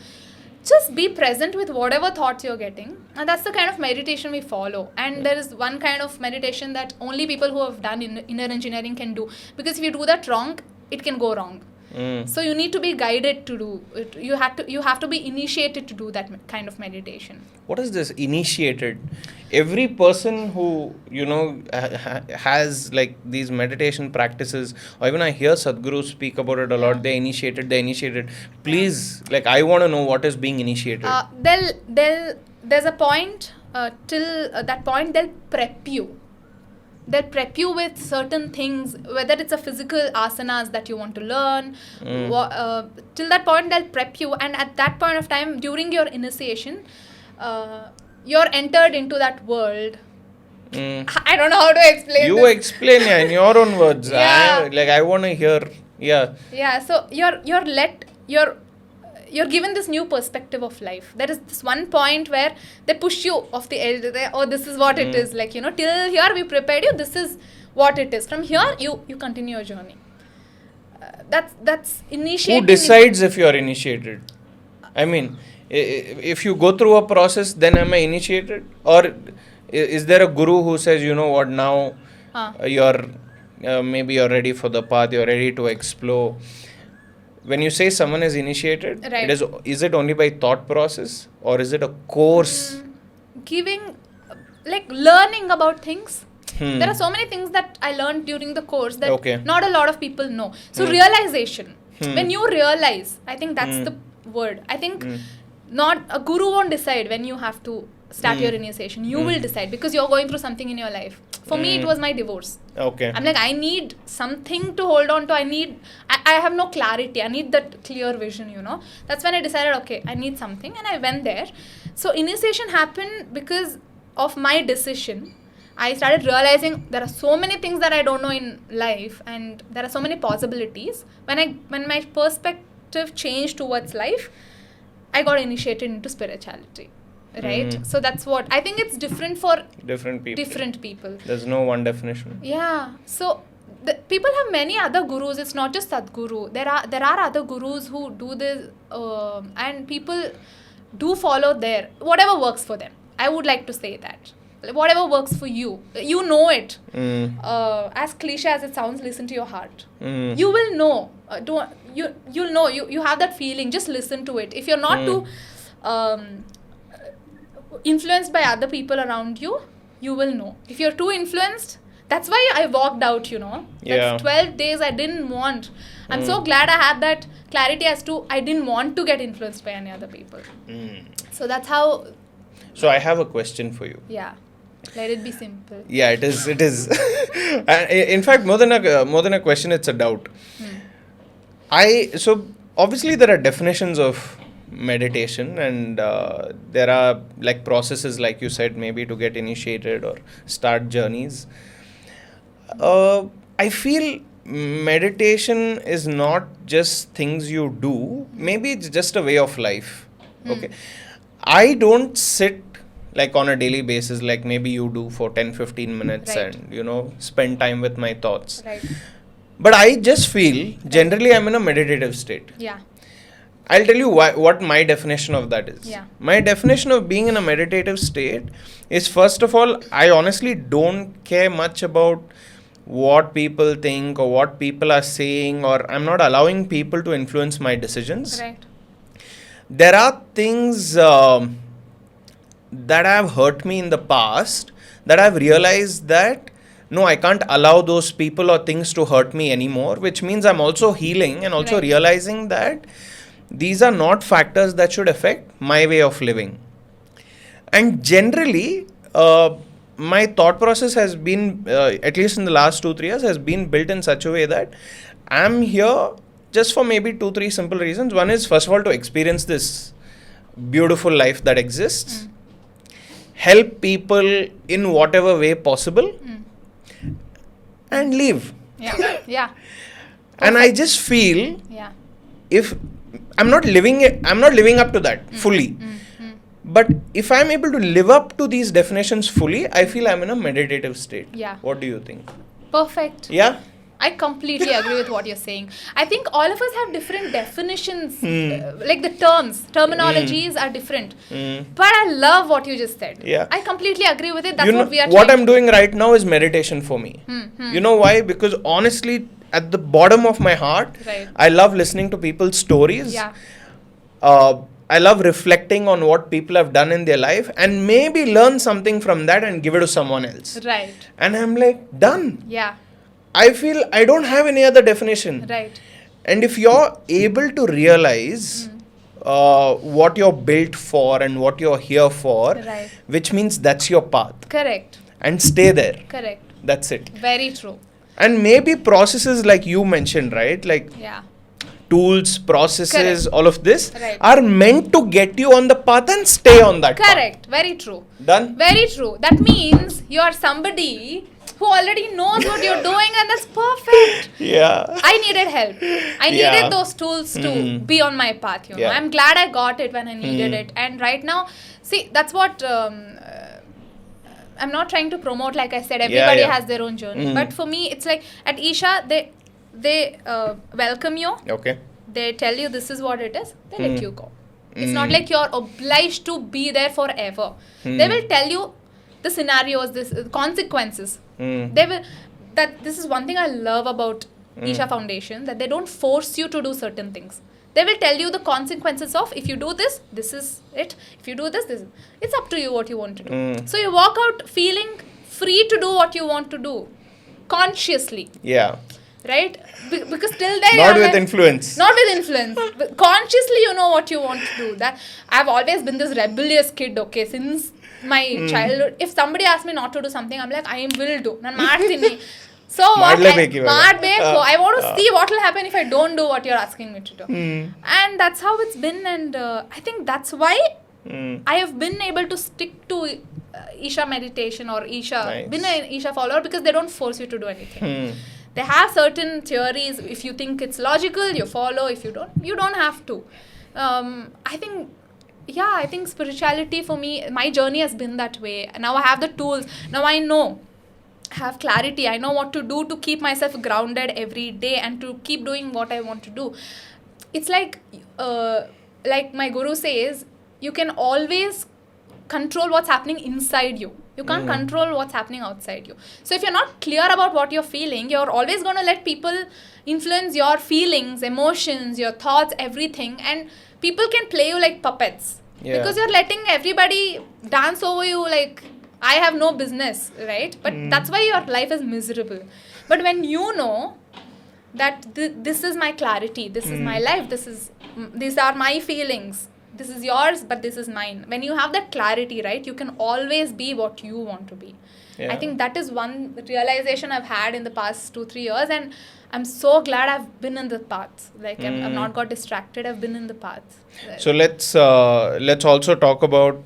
Just be present with whatever thoughts you're getting, and that's the kind of meditation we follow. And there is one kind of meditation that only people who have done inner engineering can do, because if you do that wrong, it can go wrong. So you need to be guided to do it. You have to be initiated to do that kind of meditation. What is this initiated? Every person who has like these meditation practices, or even I hear Sadhguru speak about it a lot. They initiated. Please, like, I want to know what is being initiated. There's a point. Till that point, they'll prep you. They'll prep you with certain things, whether it's a physical asanas that you want to learn. Till that point, they'll prep you. And at that point of time, during your initiation, you're entered into that world. I don't know how to explain You this. explain in your own words. Yeah. I want to hear. Yeah. Yeah, so you're given this new perspective of life. There is this one point where they push you off the edge. This is what it is. Like, till here we prepared you. This is what it is. From here, you continue your journey. That's initiating. Who decides if you're initiated? I mean, if you go through a process, then am I initiated? Or is there a guru who says, you know what, now maybe you're ready for the path, you're ready to explore? When you say someone is initiated, right. Is it only by thought process, or is it a course? Learning about things. There are so many things that I learned during the course that not a lot of people know. So realization. When you realize, I think that's the word. I think not a guru won't decide when you have to start your initiation. You will decide, because you're going through something in your life. For me, it was my divorce. Okay. I'm like, I need something to hold on to. I have no clarity. I need that clear vision, That's when I decided, okay, I need something. And I went there. So initiation happened because of my decision. I started realizing there are so many things that I don't know in life, and there are so many possibilities. When my perspective changed towards life, I got initiated into spirituality. Right? So that's what I think. It's different for different people. There's no one definition. Yeah. So people have many other gurus. It's not just Sadhguru. There are other gurus who do this, and people do follow their whatever works for them. I would like to say that whatever works for you, you know it. As cliche as it sounds, listen to your heart. You will know. You'll know. You have that feeling. Just listen to it. If you're not too influenced by other people around you, you will know. If you're too influenced, that's why I walked out, That's 12 days I didn't want. I'm so glad I had that clarity as to I didn't want to get influenced by any other people. So that's how. So I have a question for you. Yeah. Let it be simple. Yeah, it is. In fact, more than a question, it's a doubt. So obviously there are definitions of meditation, and there are like processes, like you said, maybe to get initiated or start journeys. I feel meditation is not just things you do. Maybe it's just a way of life. Okay. I don't sit like on a daily basis like maybe you do for 10-15 minutes and spend time with my thoughts. Right. But I just feel generally I'm in a meditative state. Yeah. I'll tell you what my definition of that is. Yeah. My definition of being in a meditative state is, first of all, I honestly don't care much about what people think or what people are saying, or I'm not allowing people to influence my decisions. Right. There are things that have hurt me in the past that I've realized that no, I can't allow those people or things to hurt me anymore, which means I'm also healing and also realizing that these are not factors that should affect my way of living. And generally, my thought process has been, at least in the last 2-3 years, has been built in such a way that I'm here just for maybe 2-3 simple reasons. One is, first of all, to experience this beautiful life that exists, help people in whatever way possible, and leave. Yeah. Yeah. And I just feel if I'm not living up to that fully. But if I'm able to live up to these definitions fully, I feel I'm in a meditative state. Yeah. What do you think? Perfect. Yeah? I completely agree with what you're saying. I think all of us have different definitions, like the terminologies are different. But I love what you just said. Yeah. I completely agree with it. That's what we are What I'm doing right now is meditation for me. You know why? Because honestly, at the bottom of my heart, I love listening to people's stories. Yeah. I love reflecting on what people have done in their life and maybe learn something from that and give it to someone else. Right. And I'm like, done. Yeah. I feel I don't have any other definition. Right. And if you're able to realize what you're built for and what you're here for, which means that's your path. Correct. And stay there. Correct. That's it. Very true. And maybe processes like you mentioned, right? Like tools, processes, all of this are meant to get you on the path and stay on that path. Correct. Very true. Done? Very true. That means you're somebody who already knows what you're doing, and that's perfect. Yeah. I needed help. I needed those tools to be on my path, you know. I'm glad I got it when I needed it. And right now, see, that's what I'm not trying to promote, like I said, everybody has their own journey. But for me, it's like at Isha, they welcome you. Okay. They tell you this is what it is. They let you go. It's not like you're obliged to be there forever. They will tell you the scenarios, the consequences. They will. This is one thing I love about Isha Foundation, that they don't force you to do certain things. They will tell you the consequences of, if you do this, this is it. If you do this, this is. It's up to you what you want to do. So you walk out feeling free to do what you want to do, consciously. Yeah. Right? Because till then... Not with influence. Not with influence. But consciously you know what you want to do. That I've always been this rebellious kid, okay, since my childhood. If somebody asks me not to do something, I'm like, I will do. Nan ಮಾಡ್ತೀನಿ. So what I want to see what will happen if I don't do what you're asking me to do. And that's how it's been, and I think that's why I have been able to stick to Isha meditation or Isha, been an Isha follower because they don't force you to do anything. They have certain theories. If you think it's logical, you follow. If you don't, you don't have to. I think spirituality for me, my journey has been that way. Now I have the tools. Now I know. Have clarity. I know what to do to keep myself grounded every day and to keep doing what I want to do. It's like my guru says, you can always control what's happening inside you. You can't control what's happening outside you. So if you're not clear about what you're feeling, you're always going to let people influence your feelings, emotions, your thoughts, everything. And people can play you like puppets. Yeah. Because you're letting everybody dance over you like, I have no business, right? But that's why your life is miserable. But when you know that this is my clarity, this is my life, these are my feelings, this is yours, but this is mine. When you have that clarity, right, you can always be what you want to be. Yeah. I think that is one realization I've had in the past 2-3 years, and I'm so glad I've been in the path. Like I've not got distracted. I've been in the path. So let's also talk about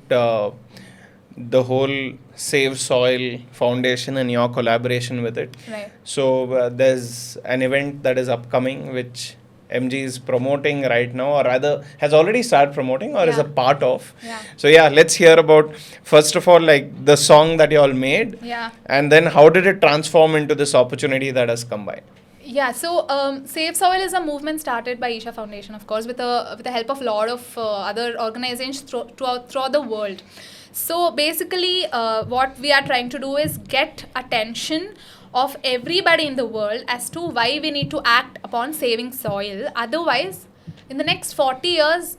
the whole Save Soil Foundation and your collaboration with it. Right. So there's an event that is upcoming which EmmJee is promoting right now, or rather has already started promoting or is a part of. Yeah. So let's hear about, first of all, like the song that you all made. Yeah. And then how did it transform into this opportunity that has come by? Yeah, so Save Soil is a movement started by Isha Foundation, of course, with the help of a lot of other organizations throughout the world. So basically, what we are trying to do is get attention of everybody in the world as to why we need to act upon saving soil. Otherwise, in the next 50 years,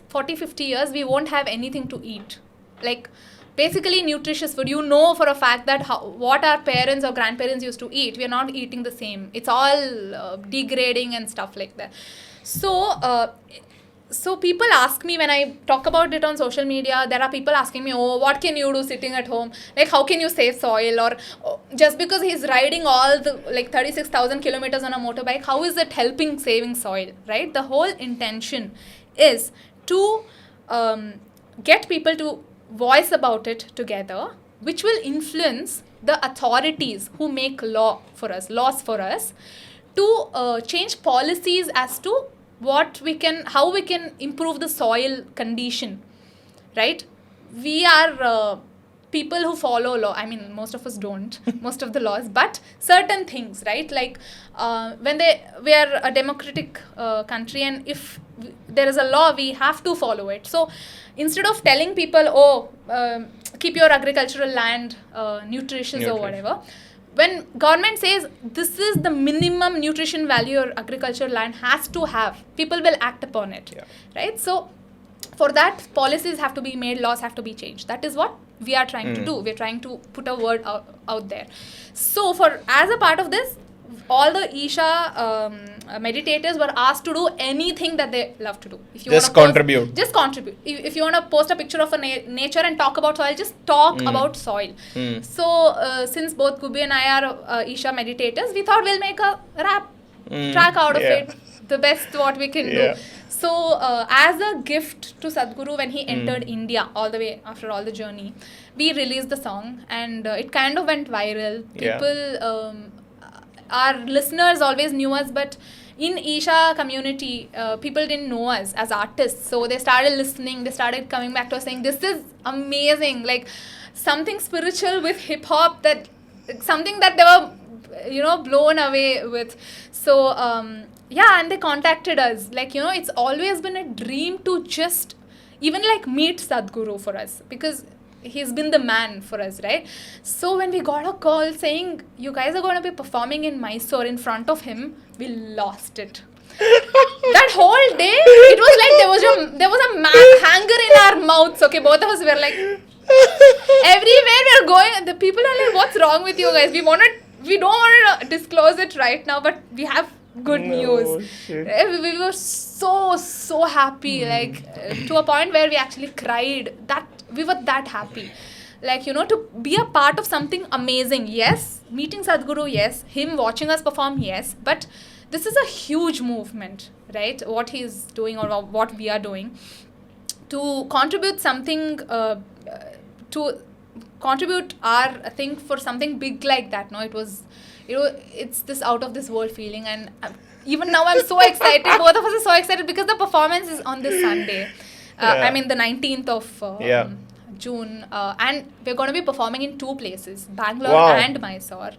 we won't have anything to eat. Like, basically nutritious food. You know for a fact that what our parents or grandparents used to eat, we are not eating the same. It's all degrading and stuff like that. So people ask me when I talk about it on social media, there are people asking me, oh, what can you do sitting at home? Like, how can you save soil? Or just because he's riding all the 36,000 kilometers on a motorbike, how is it helping saving soil, right? The whole intention is to get people to voice about it together, which will influence the authorities who make laws for us to change policies as to how we can improve the soil condition, right? We are people who follow law. I mean, most of us don't, most of the laws, but certain things, right? Like we are a democratic country, and if there is a law, we have to follow it. So instead of telling people, keep your agricultural land nutritious or whatever, when government says this is the minimum nutrition value your agricultural land has to have, people will act upon it, right? So for that, policies have to be made, laws have to be changed. That is what we are trying to do. We're trying to put a word out there. So as a part of this, all the Isha meditators were asked to do anything that they love to do. If you just contribute. Just contribute. If you want to post a picture of a nature and talk about soil, just talk about soil. So since both Gubbi and I are Isha meditators, we thought we'll make a rap track out of it. The best what we can do. So as a gift to Sadhguru when he entered India all the way after all the journey, we released the song, and it kind of went viral. People... our listeners always knew us, but in Isha community, people didn't know us as artists. So they started listening. They started coming back to us saying, this is amazing. Like something spiritual with hip hop, something that they were, blown away with. So, and they contacted us. Like, it's always been a dream to just even meet Sadhguru for us, because he's been the man for us, right? So when we got a call saying, you guys are going to be performing in Mysore in front of him, we lost it. That whole day, it was like there was a hanger in our mouths. Okay, both of us were like, everywhere we're going, the people are like, what's wrong with you guys? We don't want to disclose it right now, but we have good news. Shit. We were so happy, to a point where we actually cried. That we were that happy, to be a part of something amazing. Yes, meeting Sadhguru, yes, him watching us perform, yes, but this is a huge movement, right? What he's doing or what we are doing. to contribute something, to contribute our thing for something big like that. No, it was, it's this out of this world feeling, and even now I'm so excited. Both of us are so excited because the performance is on this Sunday. I mean the 19th of June, and we're going to be performing in 2 places, Bangalore and Mysore.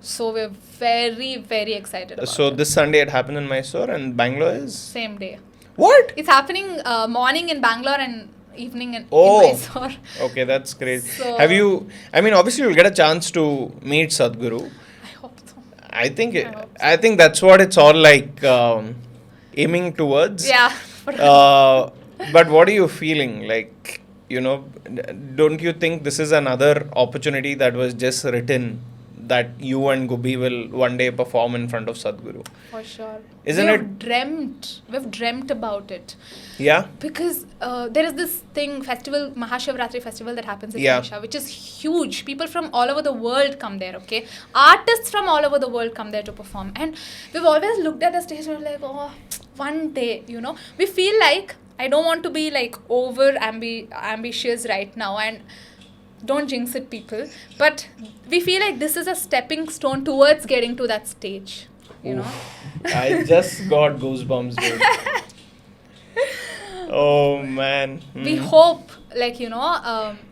So we're very, very excited about So it. this Sunday it happened in Mysore and Bangalore is? Same day. What? It's happening morning in Bangalore and evening in Mysore. Okay, that's great. So, Have you, I mean, obviously you'll get a chance to meet Sadhguru. I hope so. I think hope so. I think that's what it's all like aiming towards. Yeah. But what are you feeling? Like, don't you think this is another opportunity that was just written that you and Gubbi will one day perform in front of Sadhguru? For sure. Isn't We've dreamt about it. Yeah. Because there is this festival, Mahashivratri festival that happens in Asia, which is huge. People from all over the world come there, okay? Artists from all over the world come there to perform. And we've always looked at the stage and we're like, oh, one day, We feel like, I don't want to be like over ambitious right now, and don't jinx it, people. But we feel like this is a stepping stone towards getting to that stage, I just got goosebumps, dude. Oh, man. We hope,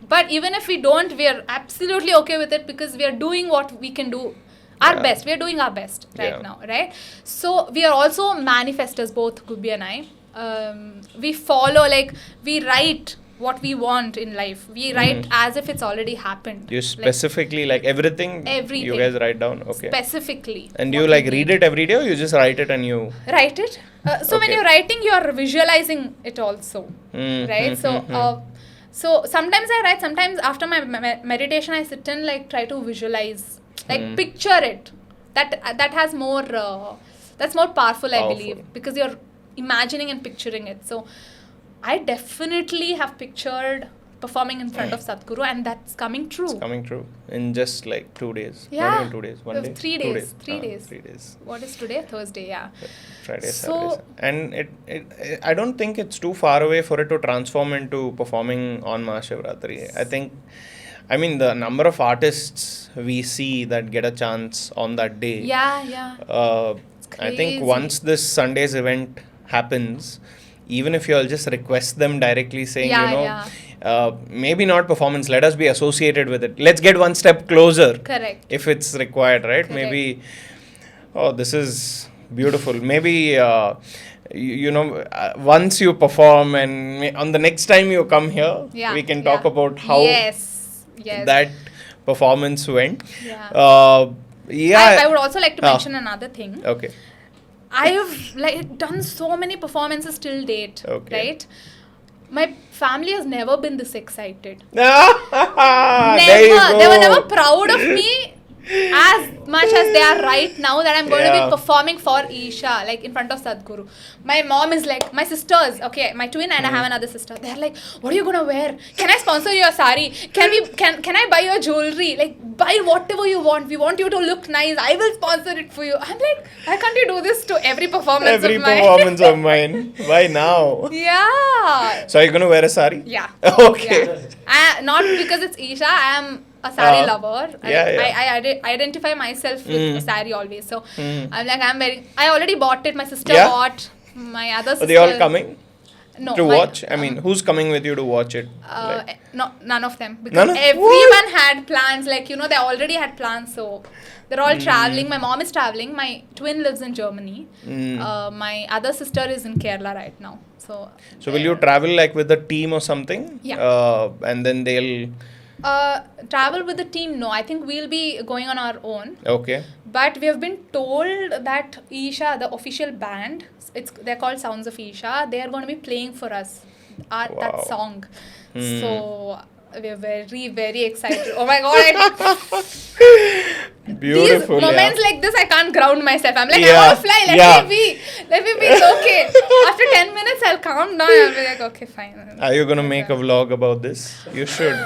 but even if we don't, we are absolutely okay with it because we are doing what we can do. Our best. We are doing our best right now, right? So we are also manifestors, both Gubbi and I. We follow, we write what we want in life. We write as if it's already happened. You specifically, everything you guys write down? Okay. Specifically. And do you read it every day, or you just write it and you... Write it. So when you're writing, you are visualizing it also. Right? So sometimes I write, sometimes after my meditation, I sit and try to visualize. Picture it. That has more... that's more powerful, I believe. Because you're imagining and picturing it. So I definitely have pictured performing in front of Sadhguru, and that's coming true. It's coming true in just 2 days. Yeah. Not even 2 days. 1 day. 3 days. 3 days. 3 days. What is today? Thursday, yeah. Friday, So, Saturday. And I don't think it's too far away for it to transform into performing on Mahashivratri. I mean, the number of artists we see that get a chance on that day. Yeah. I think once this Sunday's event happens, even if you'll just request them directly saying, maybe not performance, let us be associated with it. Let's get one step closer. Correct. If it's required, right? Correct. Maybe, this is beautiful. Maybe, once you perform and on the next time you come here, we can talk about how that performance went. Yeah. I would also like to mention another thing. Okay. I have done so many performances till date, right? My family has never been this excited. Never. They were never proud of me as much as they are right now that I'm going to be performing for Isha, in front of Sadhguru. My mom is my sisters, okay, my twin and I have another sister. They're like, what are you going to wear? Can I sponsor your sari? Can I buy your jewelry? Buy whatever you want. We want you to look nice. I will sponsor it for you. I'm like, why can't you do this to every performance of mine? Every performance of mine. Why now? Yeah. So are you going to wear a sari? Yeah. Okay. Yeah. Not because it's Isha. I am a sari lover. I I identify myself with a sari always. So I'm I already bought it. My sister bought. My other sister. Are they all coming? No. To watch? I mean, who's coming with you to watch it? No, none of them. Because everyone had plans. They already had plans. So they're all traveling. My mom is traveling. My twin lives in Germany. My other sister is in Kerala right now. So will you travel with the team or something? Yeah. And then they'll... travel with the team, no. I think we'll be going on our own. Okay. But we have been told that Isha, the official band, they're called Sounds of Isha, they are going to be playing for us that song. So we're very, very excited. Oh my god. Beautiful. These moments like this, I can't ground myself. I'm I want to fly. Let me be. It's okay. After 10 minutes, I'll calm down. I'll be like, okay, fine. Are you going to make a vlog about this? You should.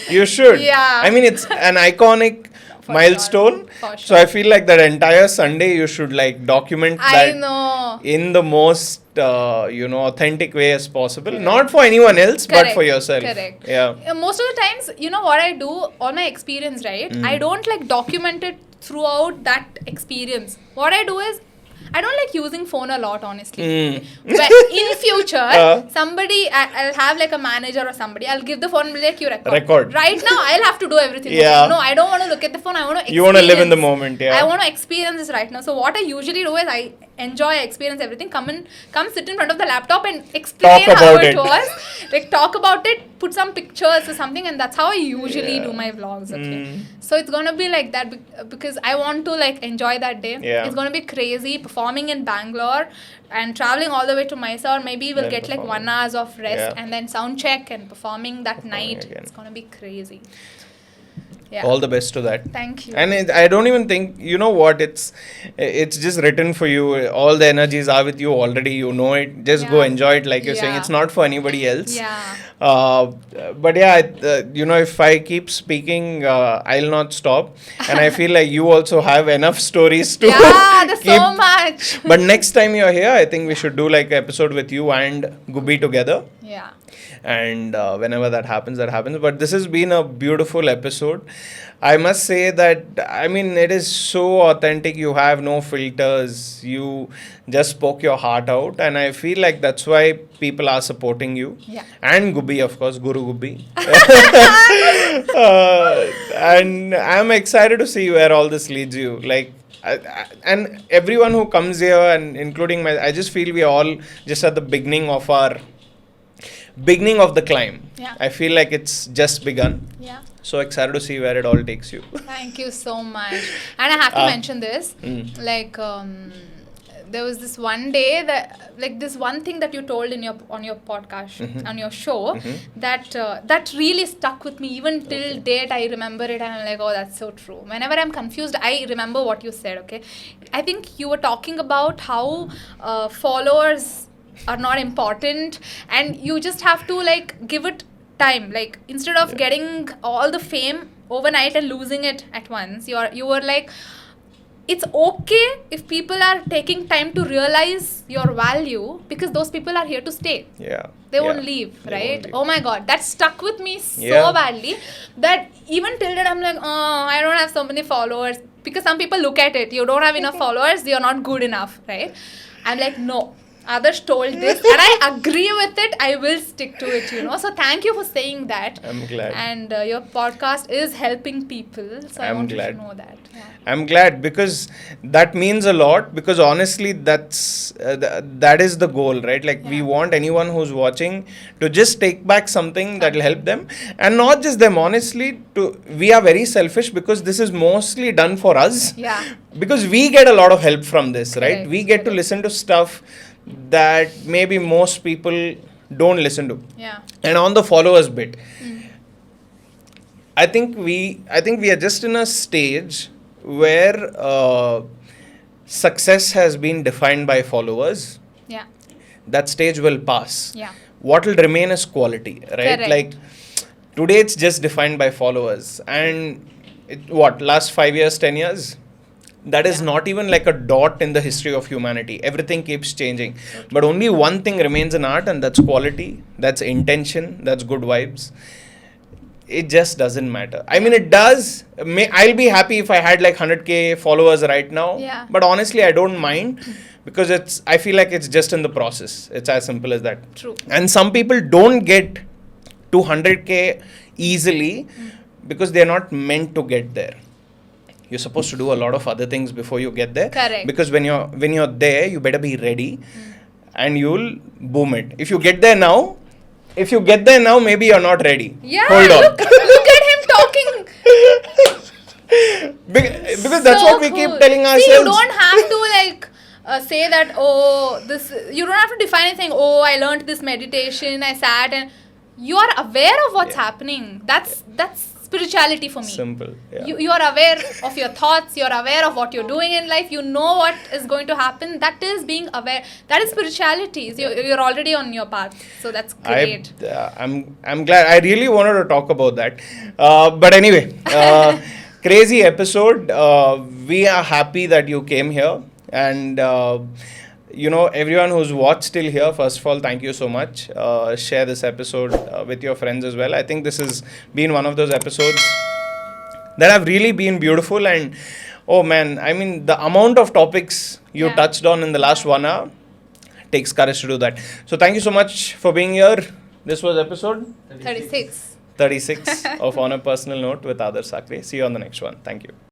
You should. Yeah. I mean, it's an iconic milestone. For So I feel like that entire Sunday you should like document I that know. in the most authentic way as possible. Not for anyone else, but for yourself. Correct. Yeah. Most of the times, you know what I do, all my experience, right? I don't like document it throughout that experience. What I do is, I don't like using phone a lot, honestly. But in future, somebody, I'll have like a manager or somebody, I'll give the phone and be like, you record. Right now, I'll have to do everything. Yeah. No, I don't want to look at the phone. I want to experience. You want to live in the moment, yeah. I want to experience this right now. So what I usually do is I enjoy, experience everything, come sit in front of the laptop and explain how it was. Like talk about it, put some pictures or something, and that's how I usually do my vlogs, okay? So it's gonna be like that because I want to like enjoy that day. Yeah. It's gonna be crazy performing in Bangalore and traveling all the way to Mysore. Maybe we'll get like 1 hour of rest and then sound check and performing that night. Again. It's gonna be crazy. Yeah. All the best to that. Thank you. And I don't even think, you know what, it's just written for you. All the energies are with you already. You know it. Just go enjoy it, like you're saying. It's not for anybody else. Yeah. But yeah, if I keep speaking, I'll not stop. And I feel like you also have enough stories to there's so much. But next time you're here, I think we should do like an episode with you and Gubbi together. Yeah. And whenever that happens. But this has been a beautiful episode. I must say that, I mean, it is so authentic. You have no filters. You just spoke your heart out. And I feel like that's why people are supporting you. Yeah. And Gubbi, of course, Guru Gubbi. And I'm excited to see where all this leads you. Like, and everyone who comes here, and including I just feel we are all just at the beginning of the climb. Yeah. I feel like it's just begun. Yeah. So excited to see where it all takes you. Thank you so much. And I have to mention this. Like, there was this one day that, like, this one thing that you told on your podcast, on your show, that really stuck with me. Even till date, I remember it, and I'm like, oh, that's so true. Whenever I'm confused, I remember what you said, okay? I think you were talking about how followers are not important, and you just have to like give it time. Like, instead of getting all the fame overnight and losing it at once, you were like, it's okay if people are taking time to realize your value, because those people are here to stay. Yeah. They won't leave, right? Oh my God, that stuck with me so badly that even till then I'm like, oh, I don't have so many followers, because some people look at it, you don't have enough followers, you're not good enough, right? I'm like, no. Others told this, and I agree with it. I will stick to it, So thank you for saying that. I'm glad. And your podcast is helping people. So I want you to know that. Yeah. I'm glad, because that means a lot, because honestly, that is the goal, right? Like, we want anyone who's watching to just take back something that will help them. And not just them, honestly, we are very selfish, because this is mostly done for us. Yeah. Because we get a lot of help from this, right? Correct. We get to listen to stuff that maybe most people don't listen to. Yeah. And on the followers bit, I think we are just in a stage where success has been defined by followers. Yeah. That stage will pass. Yeah. What will remain is quality, right? Correct. Like, today it's just defined by followers. And last 5 years, 10 years? That is not even like a dot in the history of humanity. Everything keeps changing. But only one thing remains in art, and that's quality, that's intention, that's good vibes. It just doesn't matter. I mean, it does. I'll be happy if I had like 100k followers right now. Yeah. But honestly, I don't mind, because I feel like it's just in the process. It's as simple as that. True. And some people don't get to 100k easily because they're not meant to get there. You're supposed to do a lot of other things before you get there. Correct. Because when you're there, you better be ready, and you'll boom it. If you get there now, maybe you're not ready. Yeah. Hold on. Look at him talking. Because that's what we keep telling ourselves. See, you don't have to like say that, you don't have to define anything. Oh, I learned this meditation, I sat, and you are aware of what's happening. That's spirituality for me. Simple. Yeah. You are aware of your thoughts, you're aware of what you're doing in life, you know what is going to happen. That is being aware. That is spirituality. So you're already on your path. So that's great. I'm glad. I really wanted to talk about that. But anyway, Crazy episode. We are happy that you came here. And, everyone who's watched till here, first of all, thank you so much. Share this episode with your friends as well. I think this has been one of those episodes that have really been beautiful. And, oh man, I mean, the amount of topics you touched on in the last 1 hour takes courage to do that. So, thank you so much for being here. This was episode 36 of On a Personal Note with Adarsh Sakare. See you on the next one. Thank you.